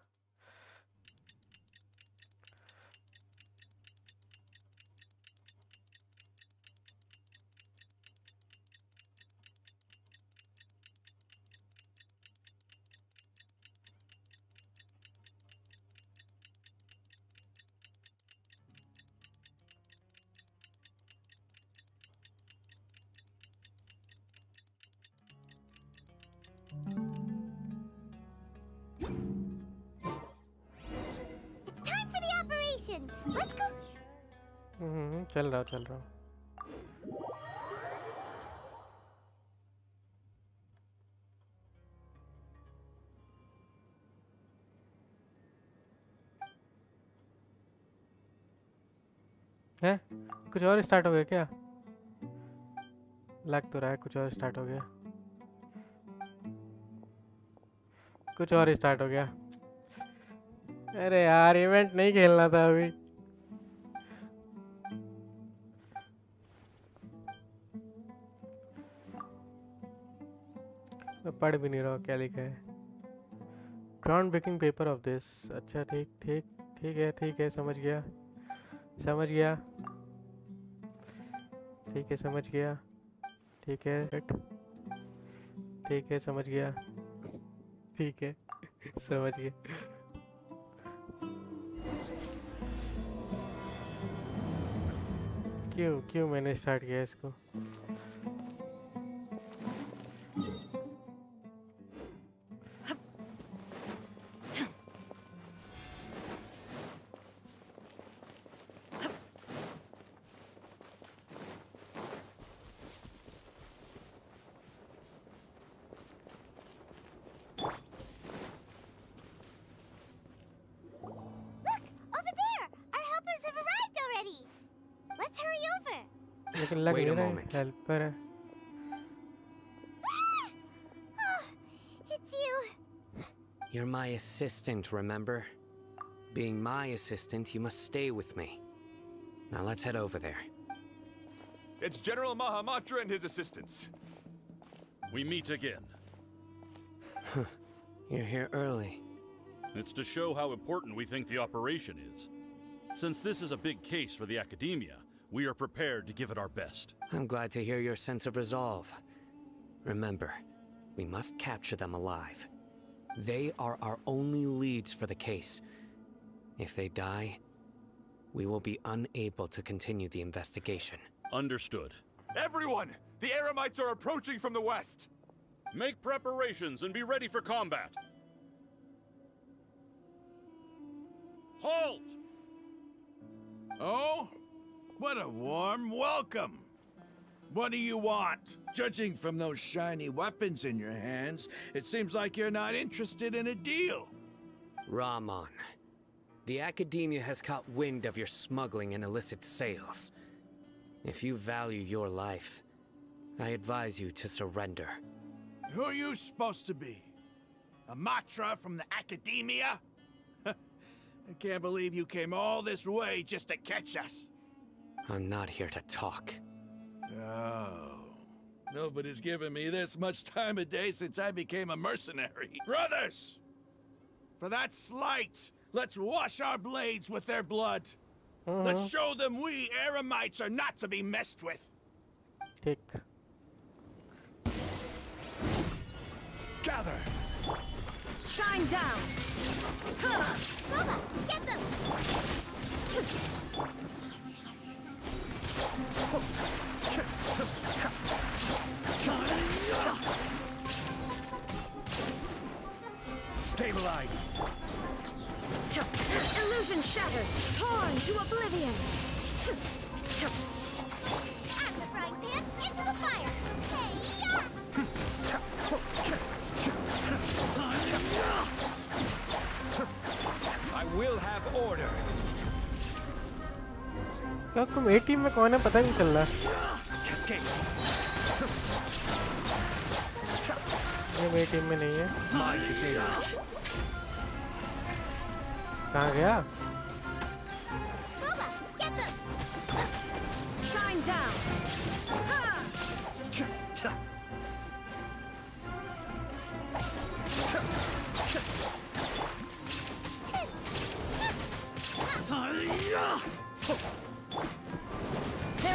It's time for the operation. Let's go.
चल रहा हूँ। है कुछ और स्टार्ट हो गया क्या? लग तो रहा है कुछ और स्टार्ट हो गया। कुछ और स्टार्ट हो गया। अरे यार इवेंट नहीं खेलना था अभी। मैं पढ़ भी नहीं रहा हूँ क्या लिखा है। Groundbreaking paper of this. अच्छा ठीक है समझ गया ठीक है समझ गया ठीक है समझ गया ठीक है समझ गया। क्यों मैंने स्टार्ट किया इसको? लेकिन लग नहीं रहा है हेल्पर है।
It's you.
You're my assistant, remember? Being my assistant, you must stay with me. Now let's head over there.
It's General Mahamatra and his assistants.
We meet again.
You're here early.
It's to show how important we think the operation is. Since this is a big case for the Academia, we are prepared to give it our best.
I'm glad to hear your sense of resolve. Remember, we must capture them alive. They are our only leads for the case. If they die, we will be unable to continue the investigation.
Understood.
Everyone! The Eremites are approaching from the west!
Make preparations and be ready for combat. Halt!
Oh? What a warm welcome! What do you want? Judging from those shiny weapons in your hands, it seems like you're not interested in a deal.
Rahman, the Academia has caught wind of your smuggling and illicit sales. If you value your life, I advise you to surrender.
Who are you supposed to be? A Matra from the Academia? I can't believe you came all this way just to catch us.
I'm not here to talk.
Oh. Nobody's given me this much time of day since I became a mercenary. Brothers! For that slight, let's wash our blades with their blood. Let's show them we Eremites are not to be messed with.
Take.
Gather!
Shine down! Boba, get them!
Stabilize!
Illusion shattered! Torn to oblivion! Out of the frying pan, into the fire!
I will have order.
तुम ए team में कौन है पता नहीं चल रहा। ये मेरी टीम में नहीं है। कहाँ गया?
Boba, get them! Shine down!
There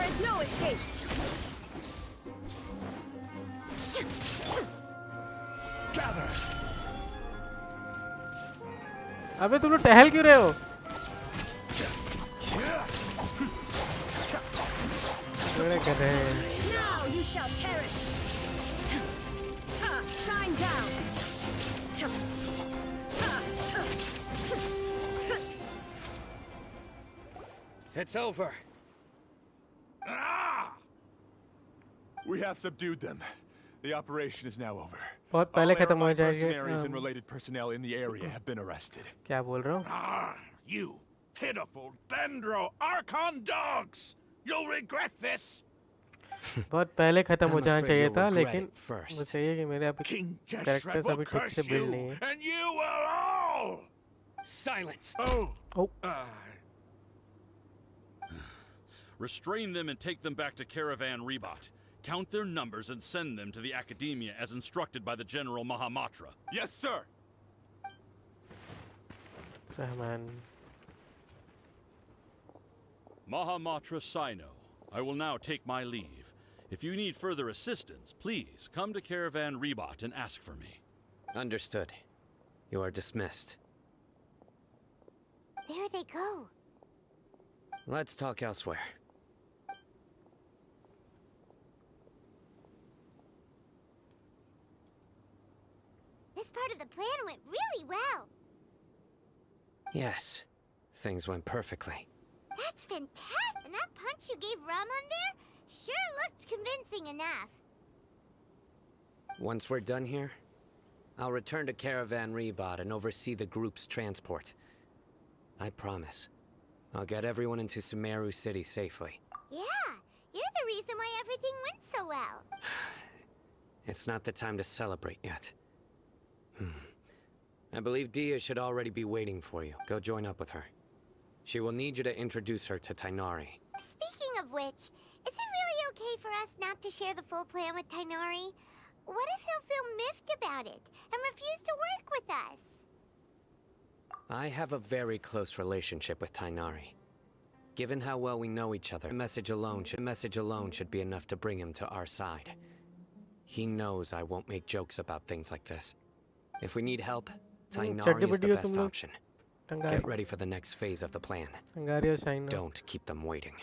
is no escape.
Gather.
अबे तुम लोग टहल क्यों रहे हो? झगड़े कर रहे हैं।
Now you shall perish. Ha, shine down.
It's over.
We have subdued them. The operation is now over.
बहुत
All
पहले खत्म हो
airline
जाएगी।
mercenaries and related personnel in the area have been arrested.
क्या बोल रहा हूँ?
Ah, you pitiful Dendro Archon dogs! You'll regret this!
बहुत पहले खत्म हो
I'm
जाना
afraid
चाहिए
you'll
था,
regret
लेकिन
it first.
वो चाहिए कि मेरे अभी
King
कैरेक्टर्स
Jeshret will
अभी ठीक से
curse
बिल्ड
you,
नहीं है।
and you will all!
Silence!
Oh!
Oh.
Restrain them and take them back to Caravan Rebot. Count their numbers and send them to the Academia as instructed by the General Mahamatra.
Yes, sir!
Rahman.
Mahamatra Sino, I will now take my leave. If you need further assistance, please come to Caravan Rebot and ask for me.
Understood. You are dismissed.
There they go.
Let's talk elsewhere.
This part of the plan went really well.
Yes, things went perfectly.
That's fantastic. And that punch you gave Ramon there sure looked convincing enough.
Once we're done here, I'll return to Caravan Rebot and oversee the group's transport. I promise. I'll get everyone into Sumeru City safely.
Yeah, you're the reason why everything went so well.
It's not the time to celebrate yet. I believe Dia should already be waiting for you. Go join up with her. She will need you to introduce her to Tainari.
Speaking of which, is it really okay for us not to share the full plan with Tainari? What if he'll feel miffed about it and refuse to work with us?
I have a very close relationship with Tainari. Given how well we know each other, a message alone should be enough to bring him to our side. He knows I won't make jokes about things like this. If we need help, Tainari is the best option. Get ready for the next phase of the plan. Don't keep them waiting.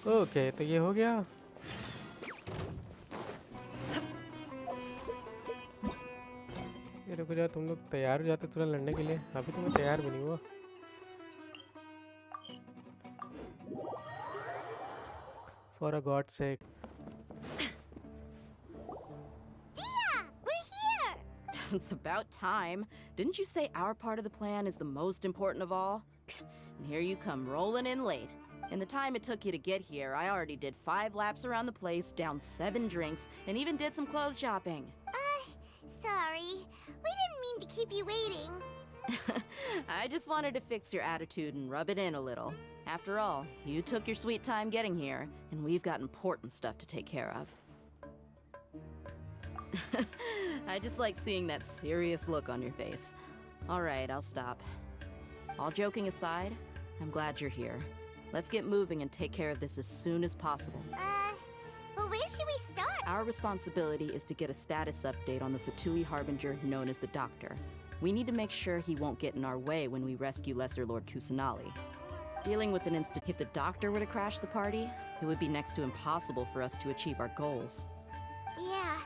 Okay, तो ये हो गया। ये रुको, जा तुम लोग तैयार हो जाते तुरंत लड़ने के लिए। अभी तो मैं तैयार भी नहीं हुआ। For a God's sake.
It's about time. Didn't you say our part of the plan is the most important of all? And here you come rolling in late. In the time it took you to get here, I already did 5 laps around the place, downed 7 drinks, and even did some clothes shopping.
Sorry. We didn't mean to keep you waiting.
I just wanted to fix your attitude and rub it in a little. After all, you took your sweet time getting here, and we've got important stuff to take care of. I just like seeing that serious look on your face. Alright, I'll stop. All joking aside, I'm glad you're here. Let's get moving and take care of this as soon as possible.
But where should we start?
Our responsibility is to get a status update on the Fatui Harbinger known as the Doctor. We need to make sure he won't get in our way when we rescue Lesser Lord Kusanali. Dealing with an if the Doctor were to crash the party, it would be next to impossible for us to achieve our goals.
Yeah,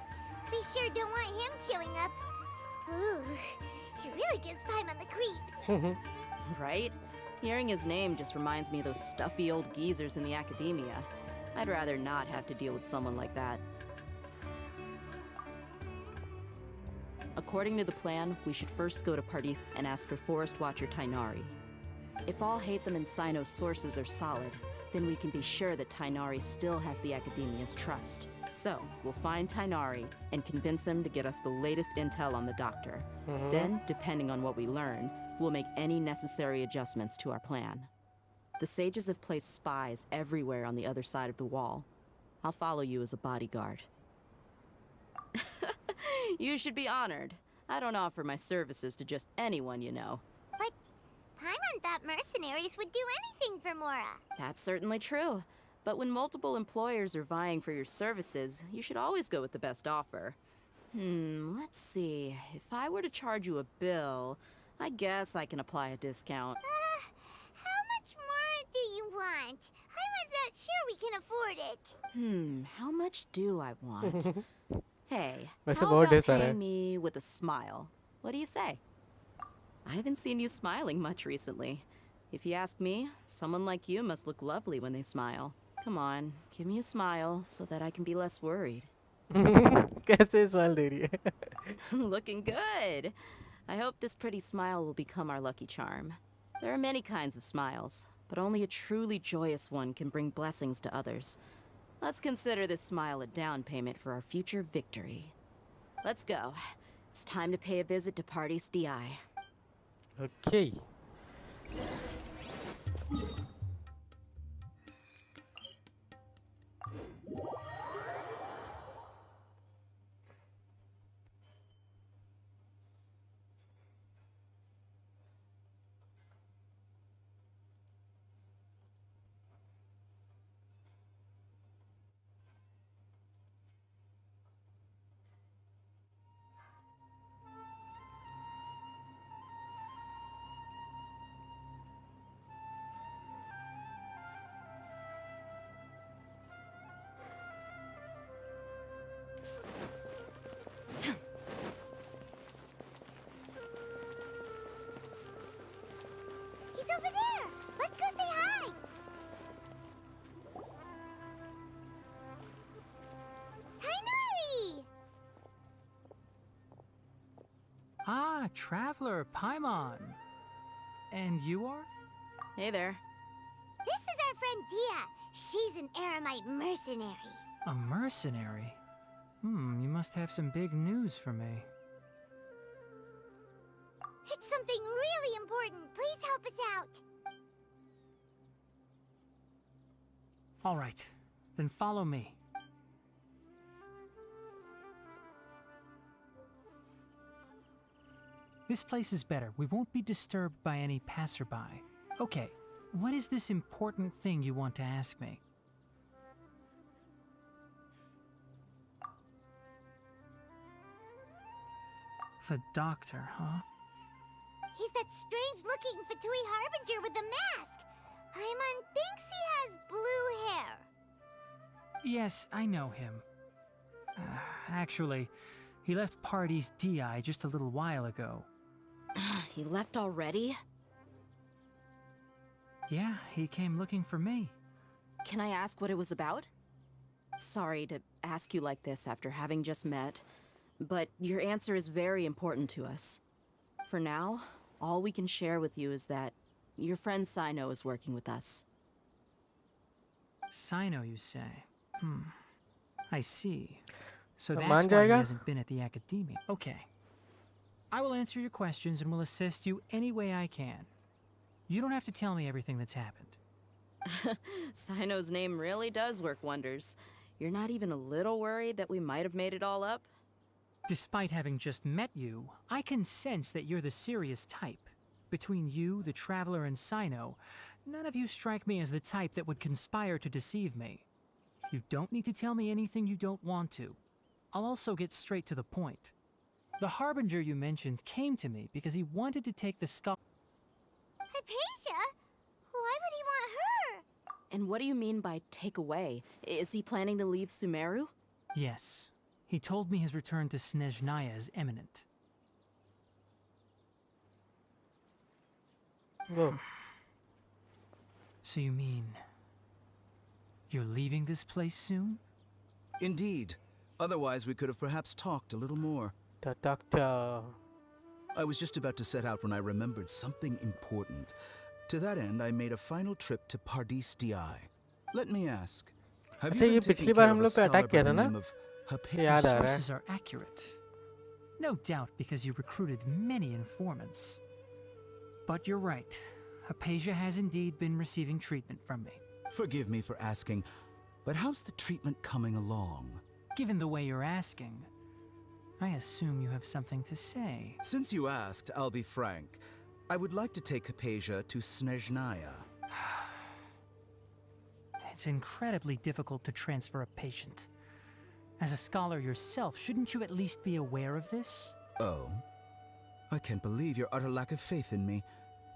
we sure don't want him showing up. Ooh, he really gives Paimon the creeps.
Right? Hearing his name just reminds me of those stuffy old geezers in the Academia. I'd rather not have to deal with someone like that. According to the plan, we should first go to Party and ask for Forest Watcher Tainari. If all Hatham and Sino's sources are solid, then we can be sure that Tainari still has the Academia's trust. So, we'll find Tainari and convince him to get us the latest intel on the Doctor. Then, depending on what we learn, we'll make any necessary adjustments to our plan. The sages have placed spies everywhere on the other side of the wall. I'll follow you as a bodyguard. You should be honored. I don't offer my services to just anyone, you know.
But Paimon thought mercenaries would do anything for Mora.
That's certainly true. But when multiple employers are vying for your services, you should always go with the best offer. Let's see. If I were to charge you a bill, I guess I can apply a discount.
How much more do you want? Paimon's not sure we can afford it.
How much do I want? Hey,
वैसे
how
बहुत
about
ढेर सारा
paying
है.
me with a smile? What do you say? I haven't seen you smiling much recently. If you ask me, someone like you must look lovely when they smile. Come on, give me a smile so that I can be less worried.
कैसे smile दे रही है?
Looking good. I hope this pretty smile will become our lucky charm. There are many kinds of smiles, but only a truly joyous one can bring blessings to others. Let's consider this smile a down payment for our future victory. Let's go. It's time to pay a visit to Party's DI.
Okay.
He's over there. Let's go say hi. Tainari!
Ah, Traveler, Paimon. And you are?
Hey there.
This is our friend Dia. She's an Aramite mercenary.
A mercenary? You must have some big news for me.
It's something really important. Please help us out.
All right, then follow me. This place is better. We won't be disturbed by any passerby. Okay, what is this important thing you want to ask me? The doctor, huh?
He's that strange-looking Fatui Harbinger with the mask. Paimon thinks he has blue hair.
Yes, I know him. Actually, he left Party's DI just a little while ago.
He left already?
Yeah, he came looking for me.
Can I ask what it was about? Sorry to ask you like this after having just met, but your answer is very important to us. For now, all we can share with you is that your friend Sino is working with us.
Sino, you say? I see. So
तो
that's
मान
why he
जाएगा?
hasn't been at the academy. Okay. I will answer your questions and will assist you any way I can. You don't have to tell me everything that's happened.
Sino's name really does work wonders. You're not even a little worried that we might have made it all up?
Despite having just met you, I can sense that you're the serious type. Between you, the Traveler, and Sino, none of you strike me as the type that would conspire to deceive me. You don't need to tell me anything you don't want to. I'll also get straight to the point. The Harbinger you mentioned came to me because he wanted to take the skull.
Hypatia? Why would he want her?
And what do you mean by take away? Is he planning to leave Sumeru?
Yes. He told me his return to Snezhnaya is imminent.
Whoa.
So you mean... you're leaving this place soon?
Indeed. Otherwise, we could have perhaps talked a little more.
The doctor.
I was just about to set out when I remembered something important. To that end, I made a final trip to Pardis DI. Let me ask, have
अच्छा
you
ये
been
पिछली
taking
बार
care
हम
of a
लोग पे
scholar
attack
by
किया
the
था ना?
name of
ये याद आ रहा है.
Sources are accurate. No doubt because you recruited many informants. But you're right. Hypatia has indeed been receiving treatment from me.
Forgive me for asking, but how's the treatment coming along?
Given the way you're asking, I assume you have something to say.
Since you asked, I'll be frank. I would like to take Hypatia to Snezhnaya.
It's incredibly difficult to transfer a patient. As a scholar yourself, shouldn't you at least be aware of this?
Oh? I can't believe your utter lack of faith in me,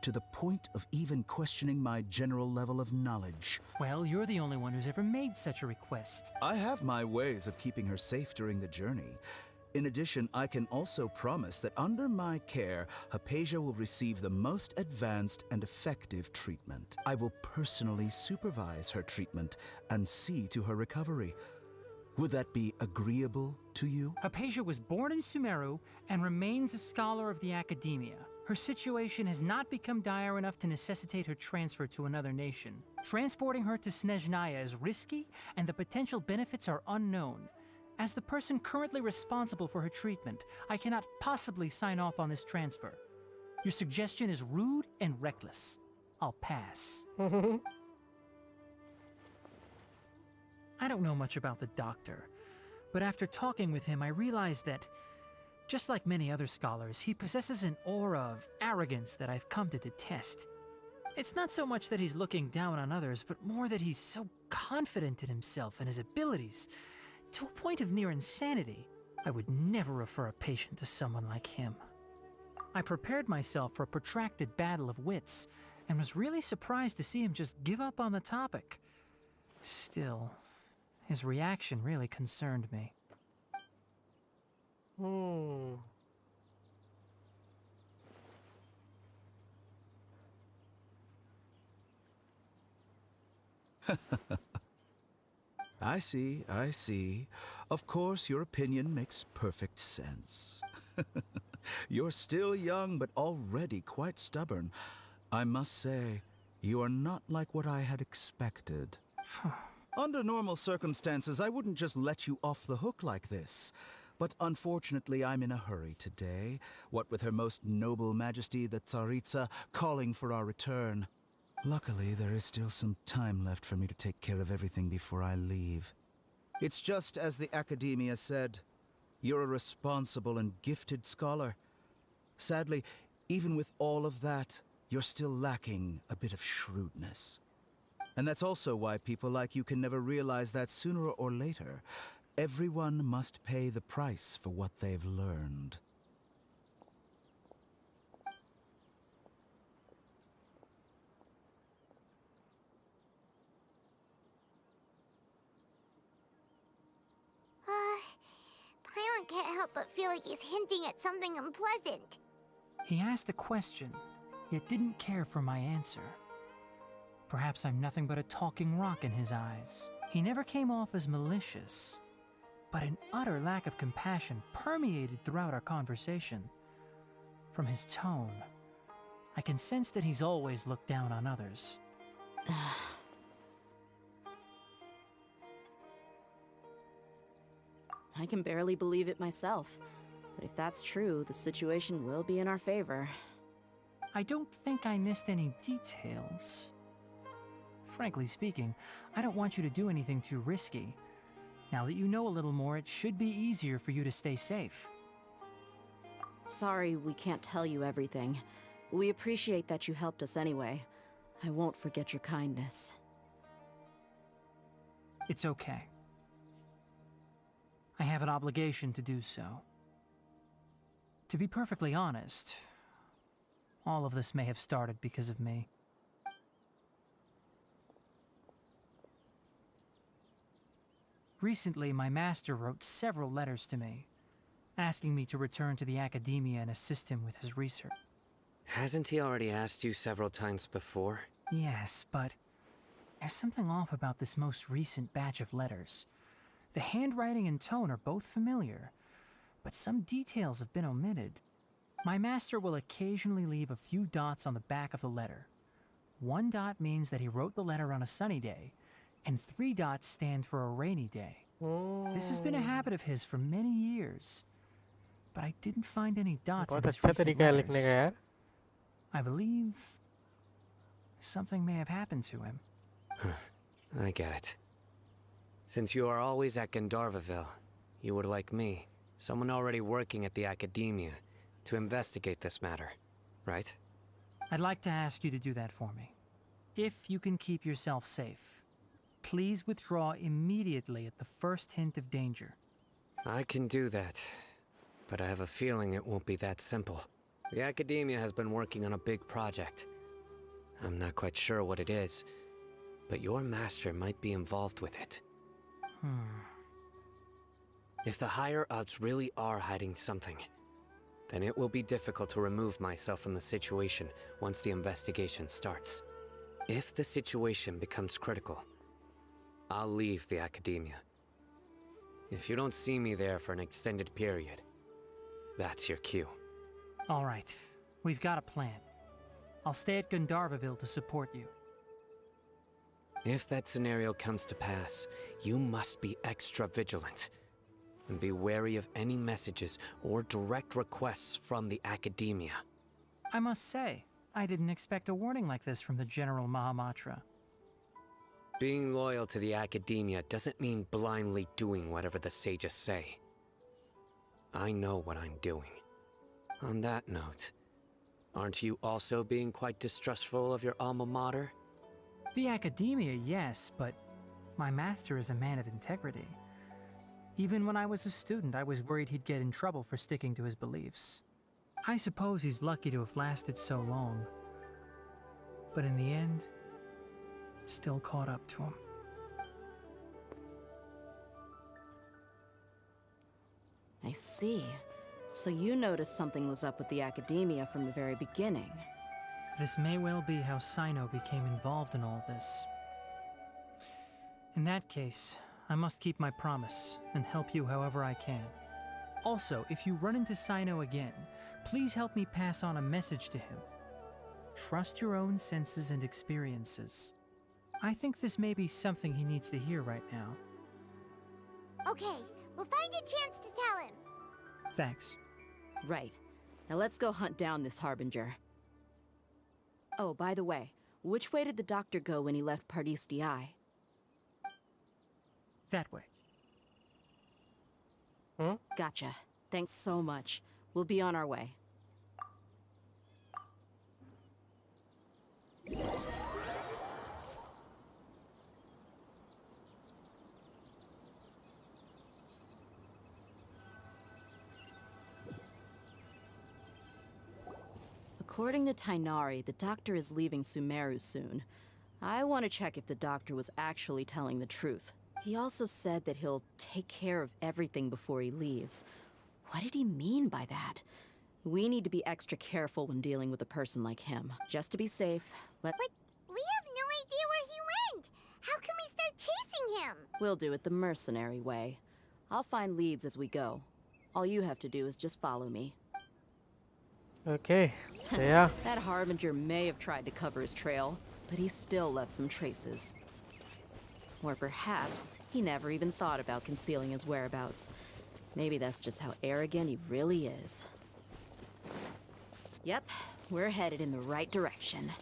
to the point of even questioning my general level of knowledge.
Well, you're the only one who's ever made such a request.
I have my ways of keeping her safe during the journey. In addition, I can also promise that under my care, Hypatia will receive the most advanced and effective treatment. I will personally supervise her treatment and see to her recovery. Would that be agreeable to you?
Hypatia was born in Sumeru and remains a scholar of the academia. Her situation has not become dire enough to necessitate her transfer to another nation. Transporting her to Snezhnaya is risky, and the potential benefits are unknown. As the person currently responsible for her treatment, I cannot possibly sign off on this transfer. Your suggestion is rude and reckless. I'll pass. I don't know much about the doctor, but after talking with him, I realized that, just like many other scholars, he possesses an aura of arrogance that I've come to detest. It's not so much that he's looking down on others, but more that he's so confident in himself and his abilities, to a point of near insanity. I would never refer a patient to someone like him. I prepared myself for a protracted battle of wits, and was really surprised to see him just give up on the topic. Still, his reaction really concerned me.
I see. Of course, your opinion makes perfect sense. You're still young, but already quite stubborn. I must say, you are not like what I had expected. Under normal circumstances, I wouldn't just let you off the hook like this. But unfortunately, I'm in a hurry today, what with Her Most Noble Majesty the Tsaritsa calling for our return. Luckily, there is still some time left for me to take care of everything before I leave. It's just as the Academia said, you're a responsible and gifted scholar. Sadly, even with all of that, you're still lacking a bit of shrewdness. And that's also why people like you can never realize that sooner or later, everyone must pay the price for what they've learned.
Paimon can't help but feel like he's hinting at something unpleasant.
He asked a question, yet didn't care for my answer. Perhaps I'm nothing but a talking rock in his eyes. He never came off as malicious, but an utter lack of compassion permeated throughout our conversation. From his tone, I can sense that he's always looked down on others.
I can barely believe it myself. But if that's true, the situation will be in our favor.
I don't think I missed any details. Frankly speaking, I don't want you to do anything too risky. Now that you know a little more, it should be easier for you to stay safe.
Sorry we can't tell you everything. We appreciate that you helped us anyway. I won't forget your kindness.
It's okay. I have an obligation to do so. To be perfectly honest, all of this may have started because of me. Recently, my master wrote several letters to me, asking me to return to the academia and assist him with his research.
Hasn't he already asked you several times before?
Yes, but there's something off about this most recent batch of letters. The handwriting and tone are both familiar, but some details have been omitted. My master will occasionally leave a few dots on the back of the letter. 1 dot means that he wrote the letter on a sunny day, and 3 dots stand for a rainy day. This has been a habit of his for many years, but I didn't find any dots in his recent letters. I believe something may have happened to him.
I get it. Since you are always at Gandharvaville, you would, like me, Someone already working at the academia to investigate this matter, right?
I'd like to ask you to do that for me. If you can keep yourself safe, please withdraw immediately at the first hint of danger.
I can do that, but I have a feeling it won't be that simple. The academia has been working on a big project. I'm not quite sure what it is, but your master might be involved with it. If the higher-ups really are hiding something, then it will be difficult to remove myself from the situation once the investigation starts. If the situation becomes critical, I'll leave the academia. If you don't see me there for an extended period, that's your cue.
All right, we've got a plan. I'll stay at Gandharvaville to support you.
If that scenario comes to pass, you must be extra vigilant. And be wary of any messages or direct requests from the academia.
I must say, I didn't expect a warning like this from the General Mahamatra.
Being loyal to the academia doesn't mean blindly doing whatever the sages say. I know what I'm doing. On that note, aren't you also being quite distrustful of your alma mater?
The academia, yes, but my master is a man of integrity. Even when I was a student, I was worried he'd get in trouble for sticking to his beliefs. I suppose he's lucky to have lasted so long. But in the end, it still caught up to him.
I see. So you noticed something was up with the academia from the very beginning.
This may well be how Sino became involved in all this. In that case, I must keep my promise and help you however I can. Also, if you run into Sino again, please help me pass on a message to him. Trust your own senses and experiences. I think this may be something he needs to hear right now.
Okay, we'll find a chance to tell him.
Thanks.
Right. Now let's go hunt down this Harbinger. Oh, by the way, which way did the doctor go when he left Pardis Di?
That way.
Gotcha. Thanks so much. We'll be on our way. According to Tainari, the doctor is leaving Sumeru soon. I want to check if the doctor was actually telling the truth. He also said that he'll take care of everything before he leaves. What did he mean by that? We need to be extra careful when dealing with a person like him. Just to be safe,
But we have no idea where he went! How can we start chasing him?
We'll do it the mercenary way. I'll find leads as we go. All you have to do is just follow me.
Okay, so yeah.
That Harbinger may have tried to cover his trail, but he still left some traces. Or perhaps he never even thought about concealing his whereabouts. Maybe that's just how arrogant he really is. Yep, we're headed in the right direction.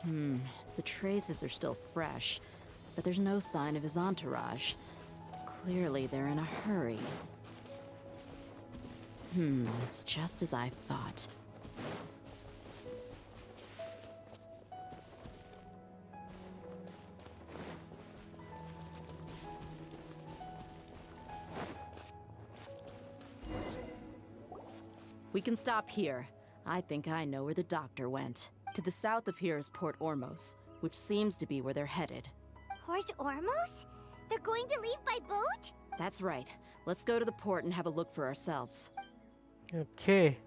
The traces are still fresh, but there's no sign of his entourage. Clearly they're in a hurry. It's just as I thought. We can stop here. I think I know where the doctor went. To the south of here is Port Ormos, which seems to be where they're headed.
Port Ormos? They're going to leave by boat?
That's right. Let's go to the port and have a look for ourselves.
Okay.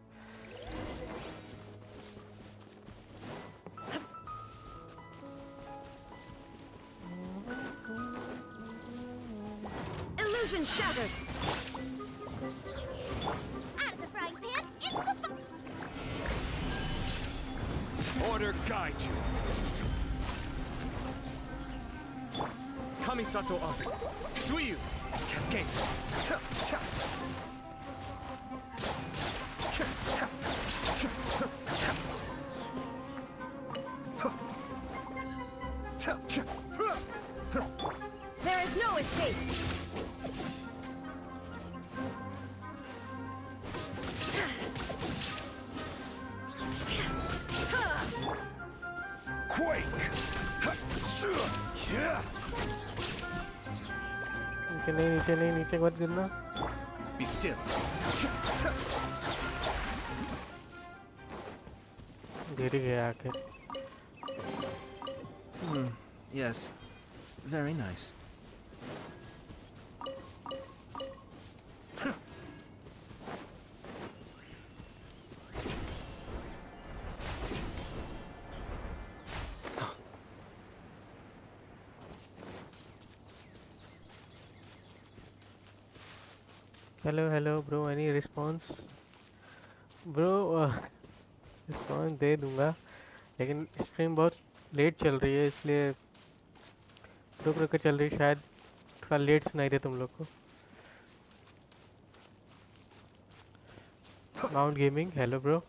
Illusion shattered!
Out of the frying pan, into the
Order guide you. Kamisato Ari. Suiyu. Cascade.
There is no escape!
quake.
नीचे नहीं नीचे मत गिरना.
Be still.
गिर गया आखिर.
Yes. Very nice.
Hello bro, any response? Bro, response दे दूंगा, लेकिन स्ट्रीम बहुत लेट चल रही है इसलिए रुक रुक के चल रही है, शायद थोड़ा लेट सुनाई दे तुम लोग को. Mount gaming, hello bro.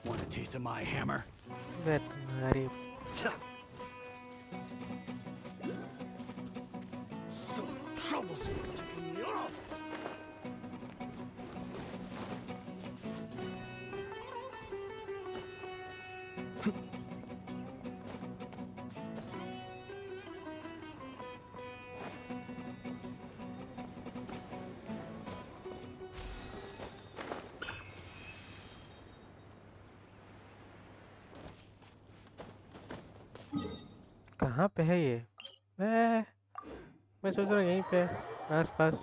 Want a taste of my hammer?
तुम्हारी
So troublesome, taking me off.
कहाँ पे है ये? मैं सोच रहा हूँ यहीं पे आस पास.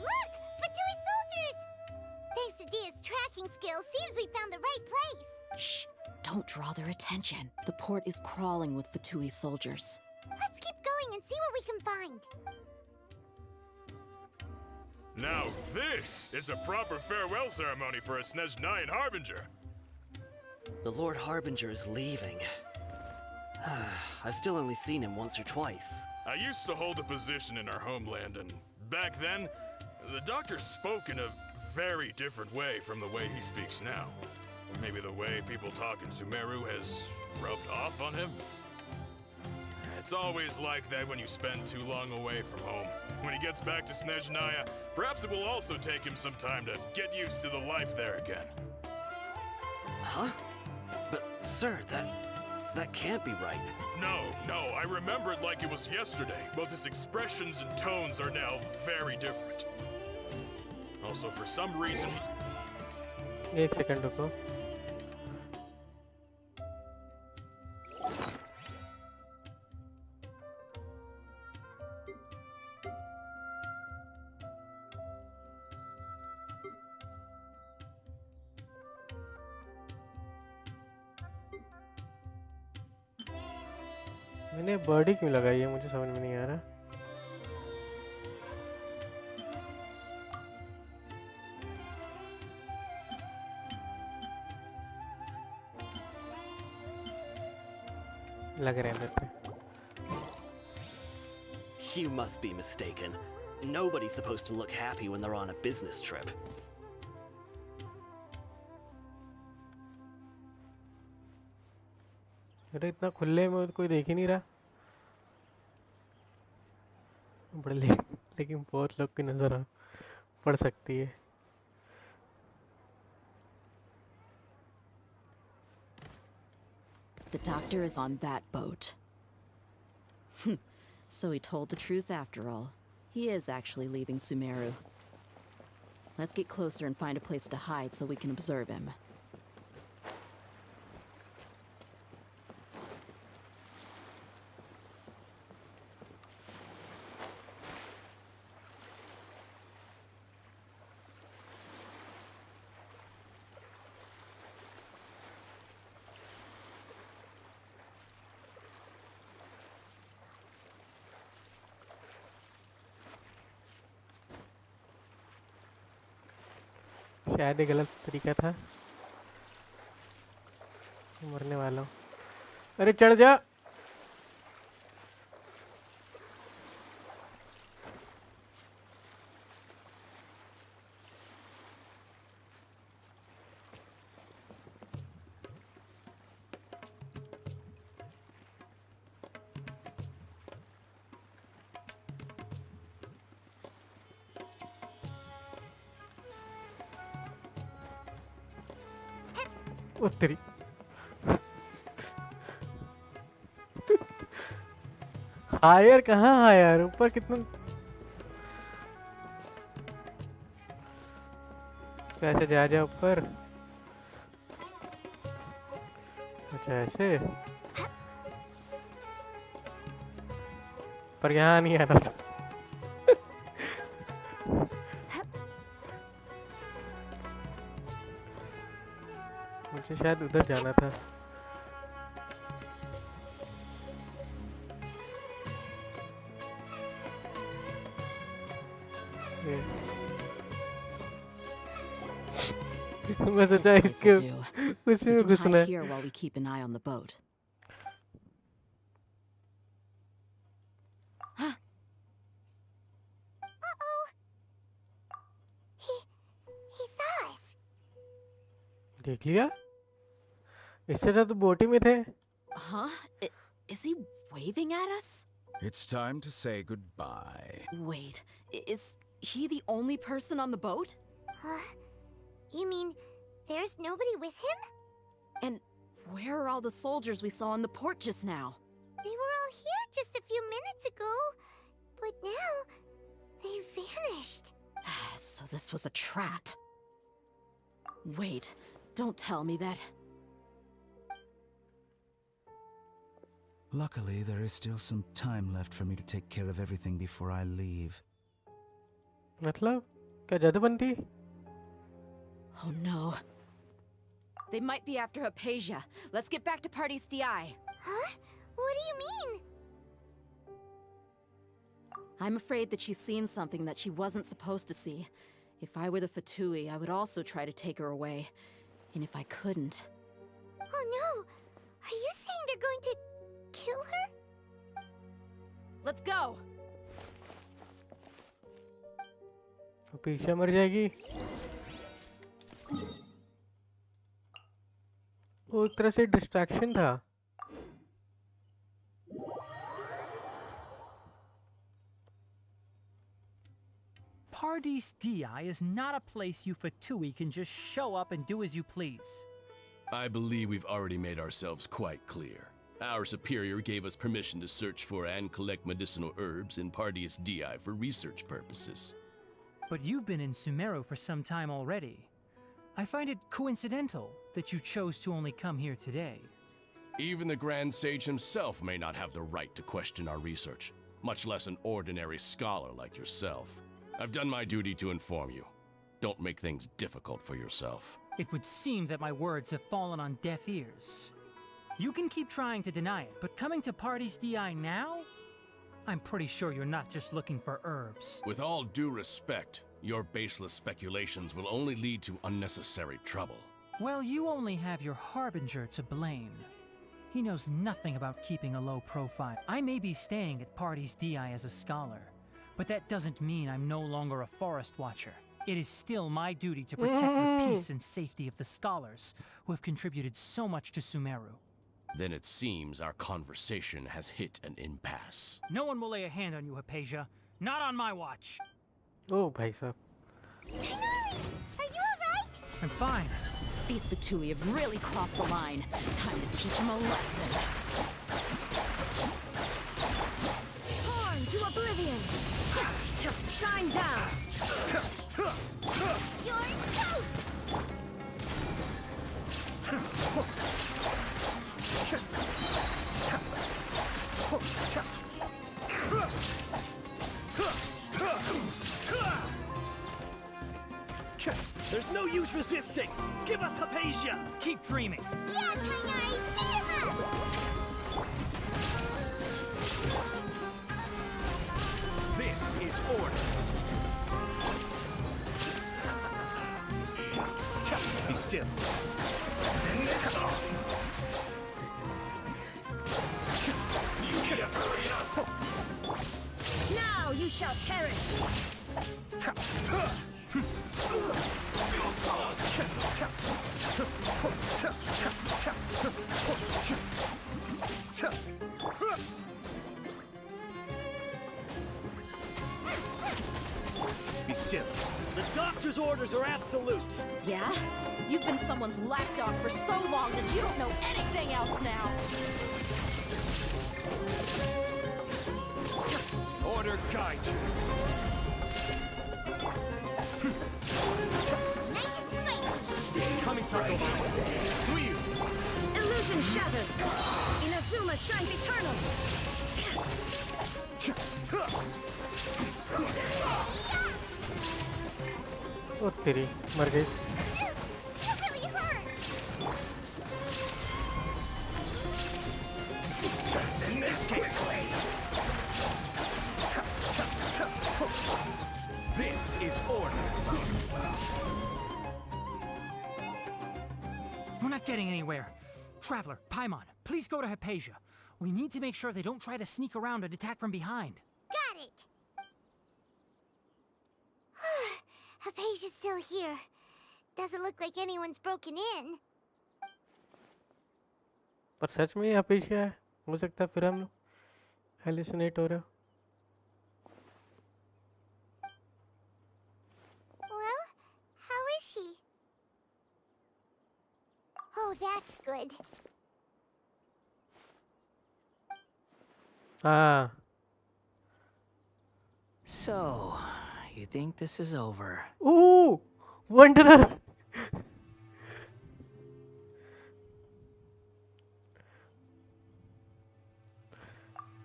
Look! Fatui soldiers! Thanks to Dia's tracking skills, seems we found the right place.
Shh! Don't draw their attention. The port is crawling with Fatui soldiers.
Let's keep going and see what we can find.
Now this is a proper farewell ceremony for a Snezhnayan Harbinger.
The Lord Harbinger is leaving. I've still only seen him once or twice.
I used to hold a position in our homeland, and back then, the Doctor spoke in a very different way from the way he speaks now. Maybe the way people talk in Sumeru has rubbed off on him? It's always like that when you spend too long away from home. When he gets back to Snezhnaya, perhaps it will also take him some time to get used to the life there again.
Huh? But, sir, that can't be right.
No, I remember it like it was yesterday. Both his expressions and tones are now very different. Also, for some reason...
एक second रुको. मैंने body क्यों लगाई है, मुझे समझ में नहीं आ रहा. लग रहे हैं मेरे पे.
You must be mistaken. Nobody's supposed to look happy when they're on a business trip.
अरे इतना खुले में कोई देख ही नहीं रहा. बड़े लेकिन बहुत लोग की नजर पड़ सकती है.
The Doctor is on that boat. So he told the truth after all. He is actually leaving Sumeru. Let's get closer and find a place to hide so we can observe him.
शायद ये गलत तरीका था. मरने वाला हूँ. अरे चढ़ जा. ओ तेरी हायर कहाँ हायर ऊपर कितना कैसे जा ऊपर अच्छा ऐसे पर यहाँ नहीं आना था मुझे शायद उधर जाना था मैं सोचा इसके उसी में घुसना है
here while we keep an eye on the boat.
He saw us.
देख लिया इससे ज्यादा तो बोटी में थे
Huh? Is he waving at us?
It's time to say goodbye.
Wait, is he the only person on the boat?
You mean there's nobody with him?
And where are all the soldiers we saw in the port just now?
They were all here just a few minutes ago, but now they vanished.
So this was a trap. Wait, don't tell me that.
Luckily, there is still some time left for me to take care of everything before I leave.
मतलब क्या जादू बनती
Oh no. They might be after Hypatia. Let's get back to Party's DI.
Huh? What do you mean?
I'm afraid that she's seen something that she wasn't supposed to see. If I were the Fatui, I would also try to take her away. And if I couldn't...
Oh no! Are you saying they're going to kill her?
Let's go!
पीछे मर जाएगी वो एक तरह से distraction था
Party's DI is not a place you Fatui can just show up and do as you please.
I believe we've already made ourselves quite clear. Our superior gave us permission to search for and collect medicinal herbs in Party's DI for research purposes.
But you've been in Sumeru for some time already. I find it coincidental that you chose to only come here today.
Even the Grand Sage himself may not have the right to question our research, much less an ordinary scholar like yourself. I've done my duty to inform you. Don't make things difficult for yourself.
It would seem that my words have fallen on deaf ears. You can keep trying to deny it, but coming to Party's DI now? I'm pretty sure you're not just looking for herbs.
With all due respect, your baseless speculations will only lead to unnecessary trouble.
Well, you only have your Harbinger to blame. He knows nothing about keeping a low profile. I may be staying at Party's DI as a scholar, but that doesn't mean I'm no longer a forest watcher. It is still my duty to protect the peace and safety of the scholars who have contributed so much to Sumeru.
Then it seems our conversation has hit an impasse.
No one will lay a hand on you, Hypatia. Not on my watch.
Oh, bhai sahab.
Are you alright?
I'm fine.
These Fatui have really crossed the line. Time to teach them a lesson.
Torn to oblivion! Shine down!
You're toast!
There's no use resisting! Give us Hypatia!
Keep dreaming!
Yeah, Tainari, beat him up!
This is order! Be still.
Now you shall perish!
Be be still. The doctor's orders are absolute.
Yeah? You've been someone's lapdog for so long that you don't know anything else now.
Order guide you.
Nice and spicy.
Coming, Sato. Suyu.
Illusion shattered. Inazuma shines eternal.
ओ तेरी मर गई.
That really hurt.
Doesn't escape.
This is order.
We're not getting anywhere. Traveler, Paimon, please go to Hypatia. We need to make sure they don't try to sneak around and attack from behind.
Got it. Hypatia's still here. Doesn't look like anyone's broken in.
पर सच में अपेक्षा है. हो सकता है फिर हम hallucinate हो रहे हो.
Well, how is she? Oh, that's good.
हाँ.
So, you think this is over?
Ooh, Wanderer.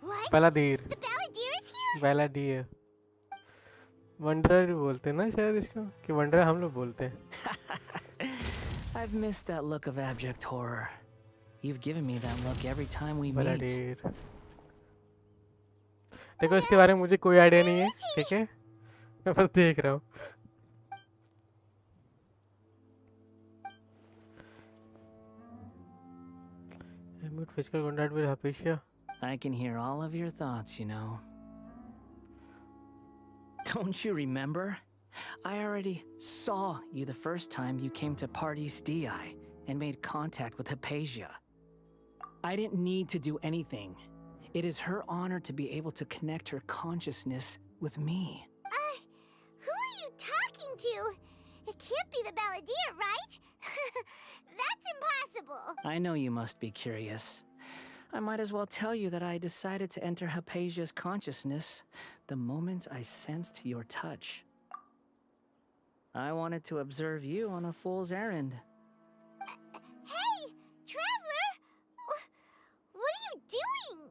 What?
Balladeer.
The Balladeer is here?
Balladeer. Wanderer बोलते हैं ना शायद इसको कि वंडरर हम लोग बोलते हैं.
I've missed that look of abject horror. You've given me that look every time we meet.
Balladeer. देखो इसके बारे में मुझे कोई आइडिया नहीं है, ठीक है? मैं बस देख रहा हूँ. I made physical contact with Hypatia.
I can hear all of your thoughts, you know. Don't you remember? I already saw you the first time you came to Party's DI and made contact with Hypatia. I didn't need to do anything. It is her honor to be able to connect her consciousness with me.
Who are you talking to? It can't be the Balladeer, right? That's impossible.
I know you must be curious. I might as well tell you that I decided to enter Hypatia's consciousness the moment I sensed your touch. I wanted to observe you on a fool's errand.
Hey, Traveler! What are you doing?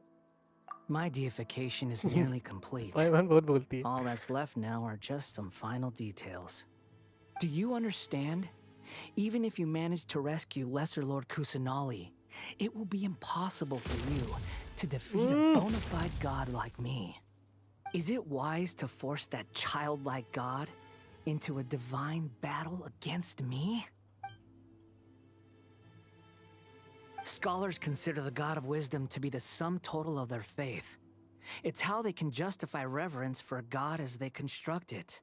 My deification is nearly complete.
भाई बहुत बोलती है.
All that's left now are just some final details. Do you understand? Even if you manage to rescue Lesser Lord Kusanali, it will be impossible for you to defeat a bona fide god like me. Is it wise to force that childlike god into a divine battle against me? Scholars consider the god of wisdom to be the sum total of their faith. It's how they can justify reverence for a god as they construct it.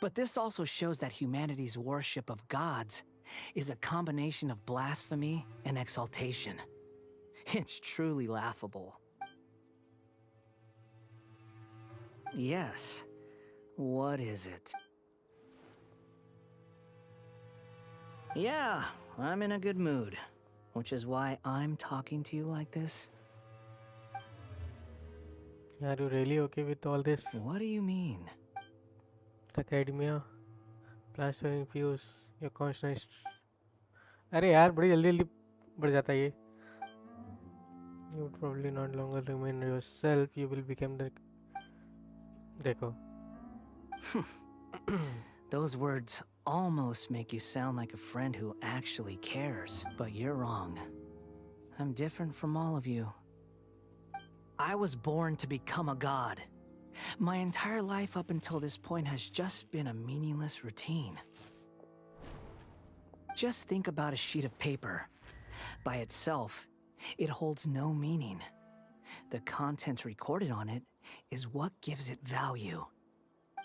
But this also shows that humanity's worship of gods is a combination of blasphemy and exaltation. It's truly laughable. Yes. What is it? Yeah, I'm in a good mood, which is why I'm talking to you like this.
Are you really okay with all this?
What do you mean?
The academia plans to infuse your consciousness. अरे यार बड़ी जल्दी जल्दी बढ़ जाता है ये. You would probably not longer remain yourself. You will become the. देखो.
Those words almost make you sound like a friend who actually cares, but you're wrong. I'm different from all of you. I was born to become a god. My entire life up until this point has just been a meaningless routine. Just think about a sheet of paper. By itself, it holds no meaning. The content recorded on it is what gives it value.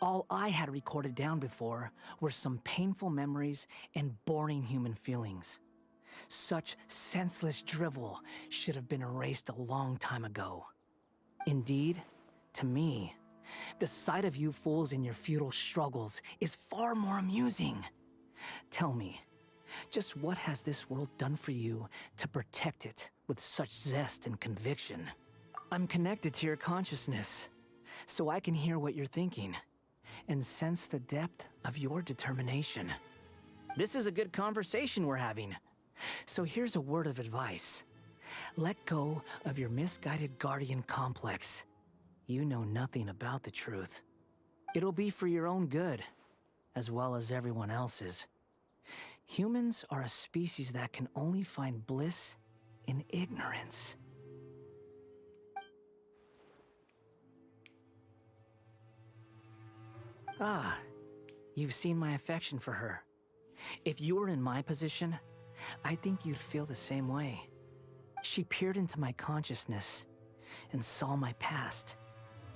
All I had recorded down before were some painful memories and boring human feelings. Such senseless drivel should have been erased a long time ago. Indeed, to me,
The sight of you fools in your futile struggles is far more amusing. Tell me, just what has this world done for you to protect it with such zest and conviction? I'm connected to your consciousness, so I can hear what you're thinking and sense the depth of your determination. This is a good conversation we're having. So here's a word of advice. Let go of your misguided guardian complex. You know nothing about the truth. It'll be for your own good, as well as everyone else's. Humans are a species that can only find bliss in ignorance. Ah, you've seen my affection for her. If you were in my position, I think you'd feel the same way. She peered into my consciousness and saw my past.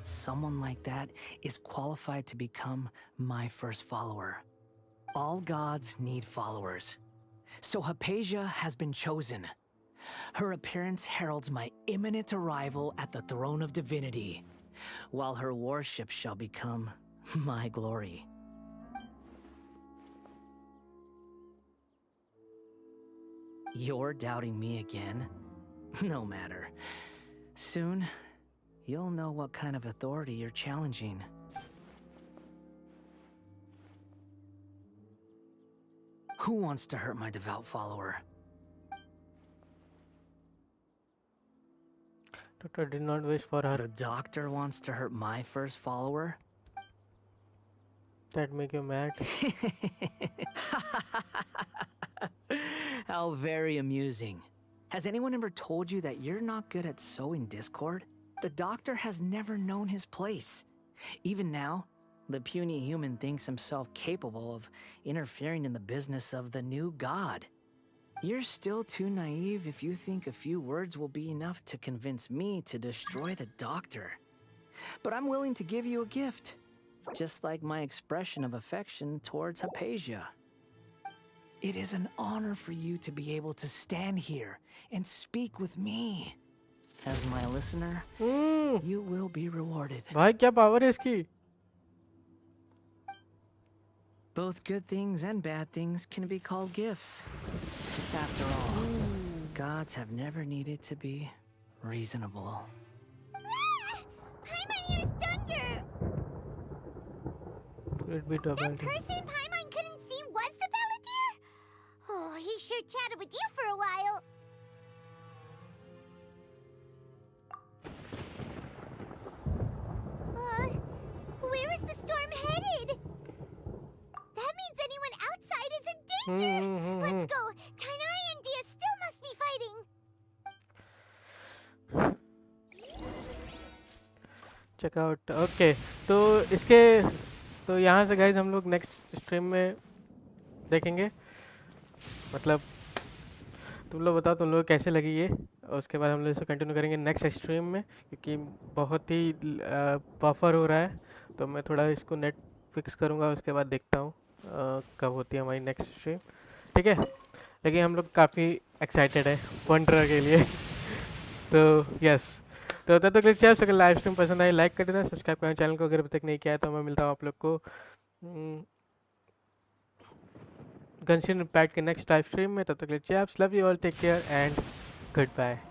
Someone like that is qualified to become my first follower. All gods need followers. So Hypatia has been chosen. Her appearance heralds my imminent arrival at the throne of divinity, while her worship shall become my glory. You're doubting me again? No matter. Soon, you'll know what kind of authority you're challenging. Who wants to hurt my devout follower?
Doctor did not wish for her.
The doctor wants to hurt my first follower?
That make you mad?
How very amusing. Has anyone ever told you that you're not good at sowing discord? The doctor has never known his place. Even now, the puny human thinks himself capable of interfering in the business of the new god. You're still too naive if you think a few words will be enough to convince me to destroy the doctor. But I'm willing to give you a gift, just like my expression of affection towards Hypatia. It is an honor for you to be able to stand here and speak with me. As my listener, you will be rewarded.
भाई क्या power है इसकी?
Both good things and bad things can be called gifts. After all, gods have never needed to be reasonable.
Paimon used thunder!
Could be double.
That person Paimon couldn't see was the Palantir? Oh, he sure chatted with you for a while. Where is the storm headed? That means anyone outside is in danger! Let's go! Tainari and Dia still must be fighting!
Check out okay तो इसके तो यहाँ से guys हम लोग next stream में देखेंगे मतलब तुम लोग बताओ तुम लोग कैसे लगी ये और उसके बाद हम लोग इसे कंटिन्यू करेंगे नेक्स्ट स्ट्रीम में क्योंकि बहुत ही बफर हो रहा है तो मैं थोड़ा इसको नेट फिक्स करूँगा उसके बाद देखता हूँ कब होती है हमारी नेक्स्ट स्ट्रीम ठीक है लेकिन हम लोग काफ़ी एक्साइटेड है वंडर के लिए तो यस तो तब तक चाहिए अगर लाइव स्ट्रीम पसंद आई लाइक कर देना सब्सक्राइब करना चैनल को अगर अभी तक नहीं किया है तो मैं मिलता हूँ आप लोग को गंशिन इम्पैक्ट के नेक्स्ट लाइव स्ट्रीम में तब तक चाहिए love you all take care and goodbye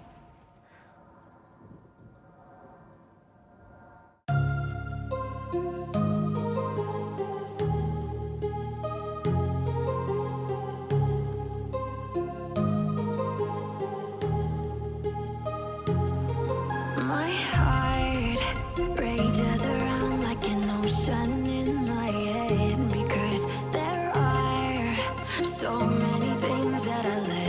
My heart rages around like an ocean in my head because there are so many things that I let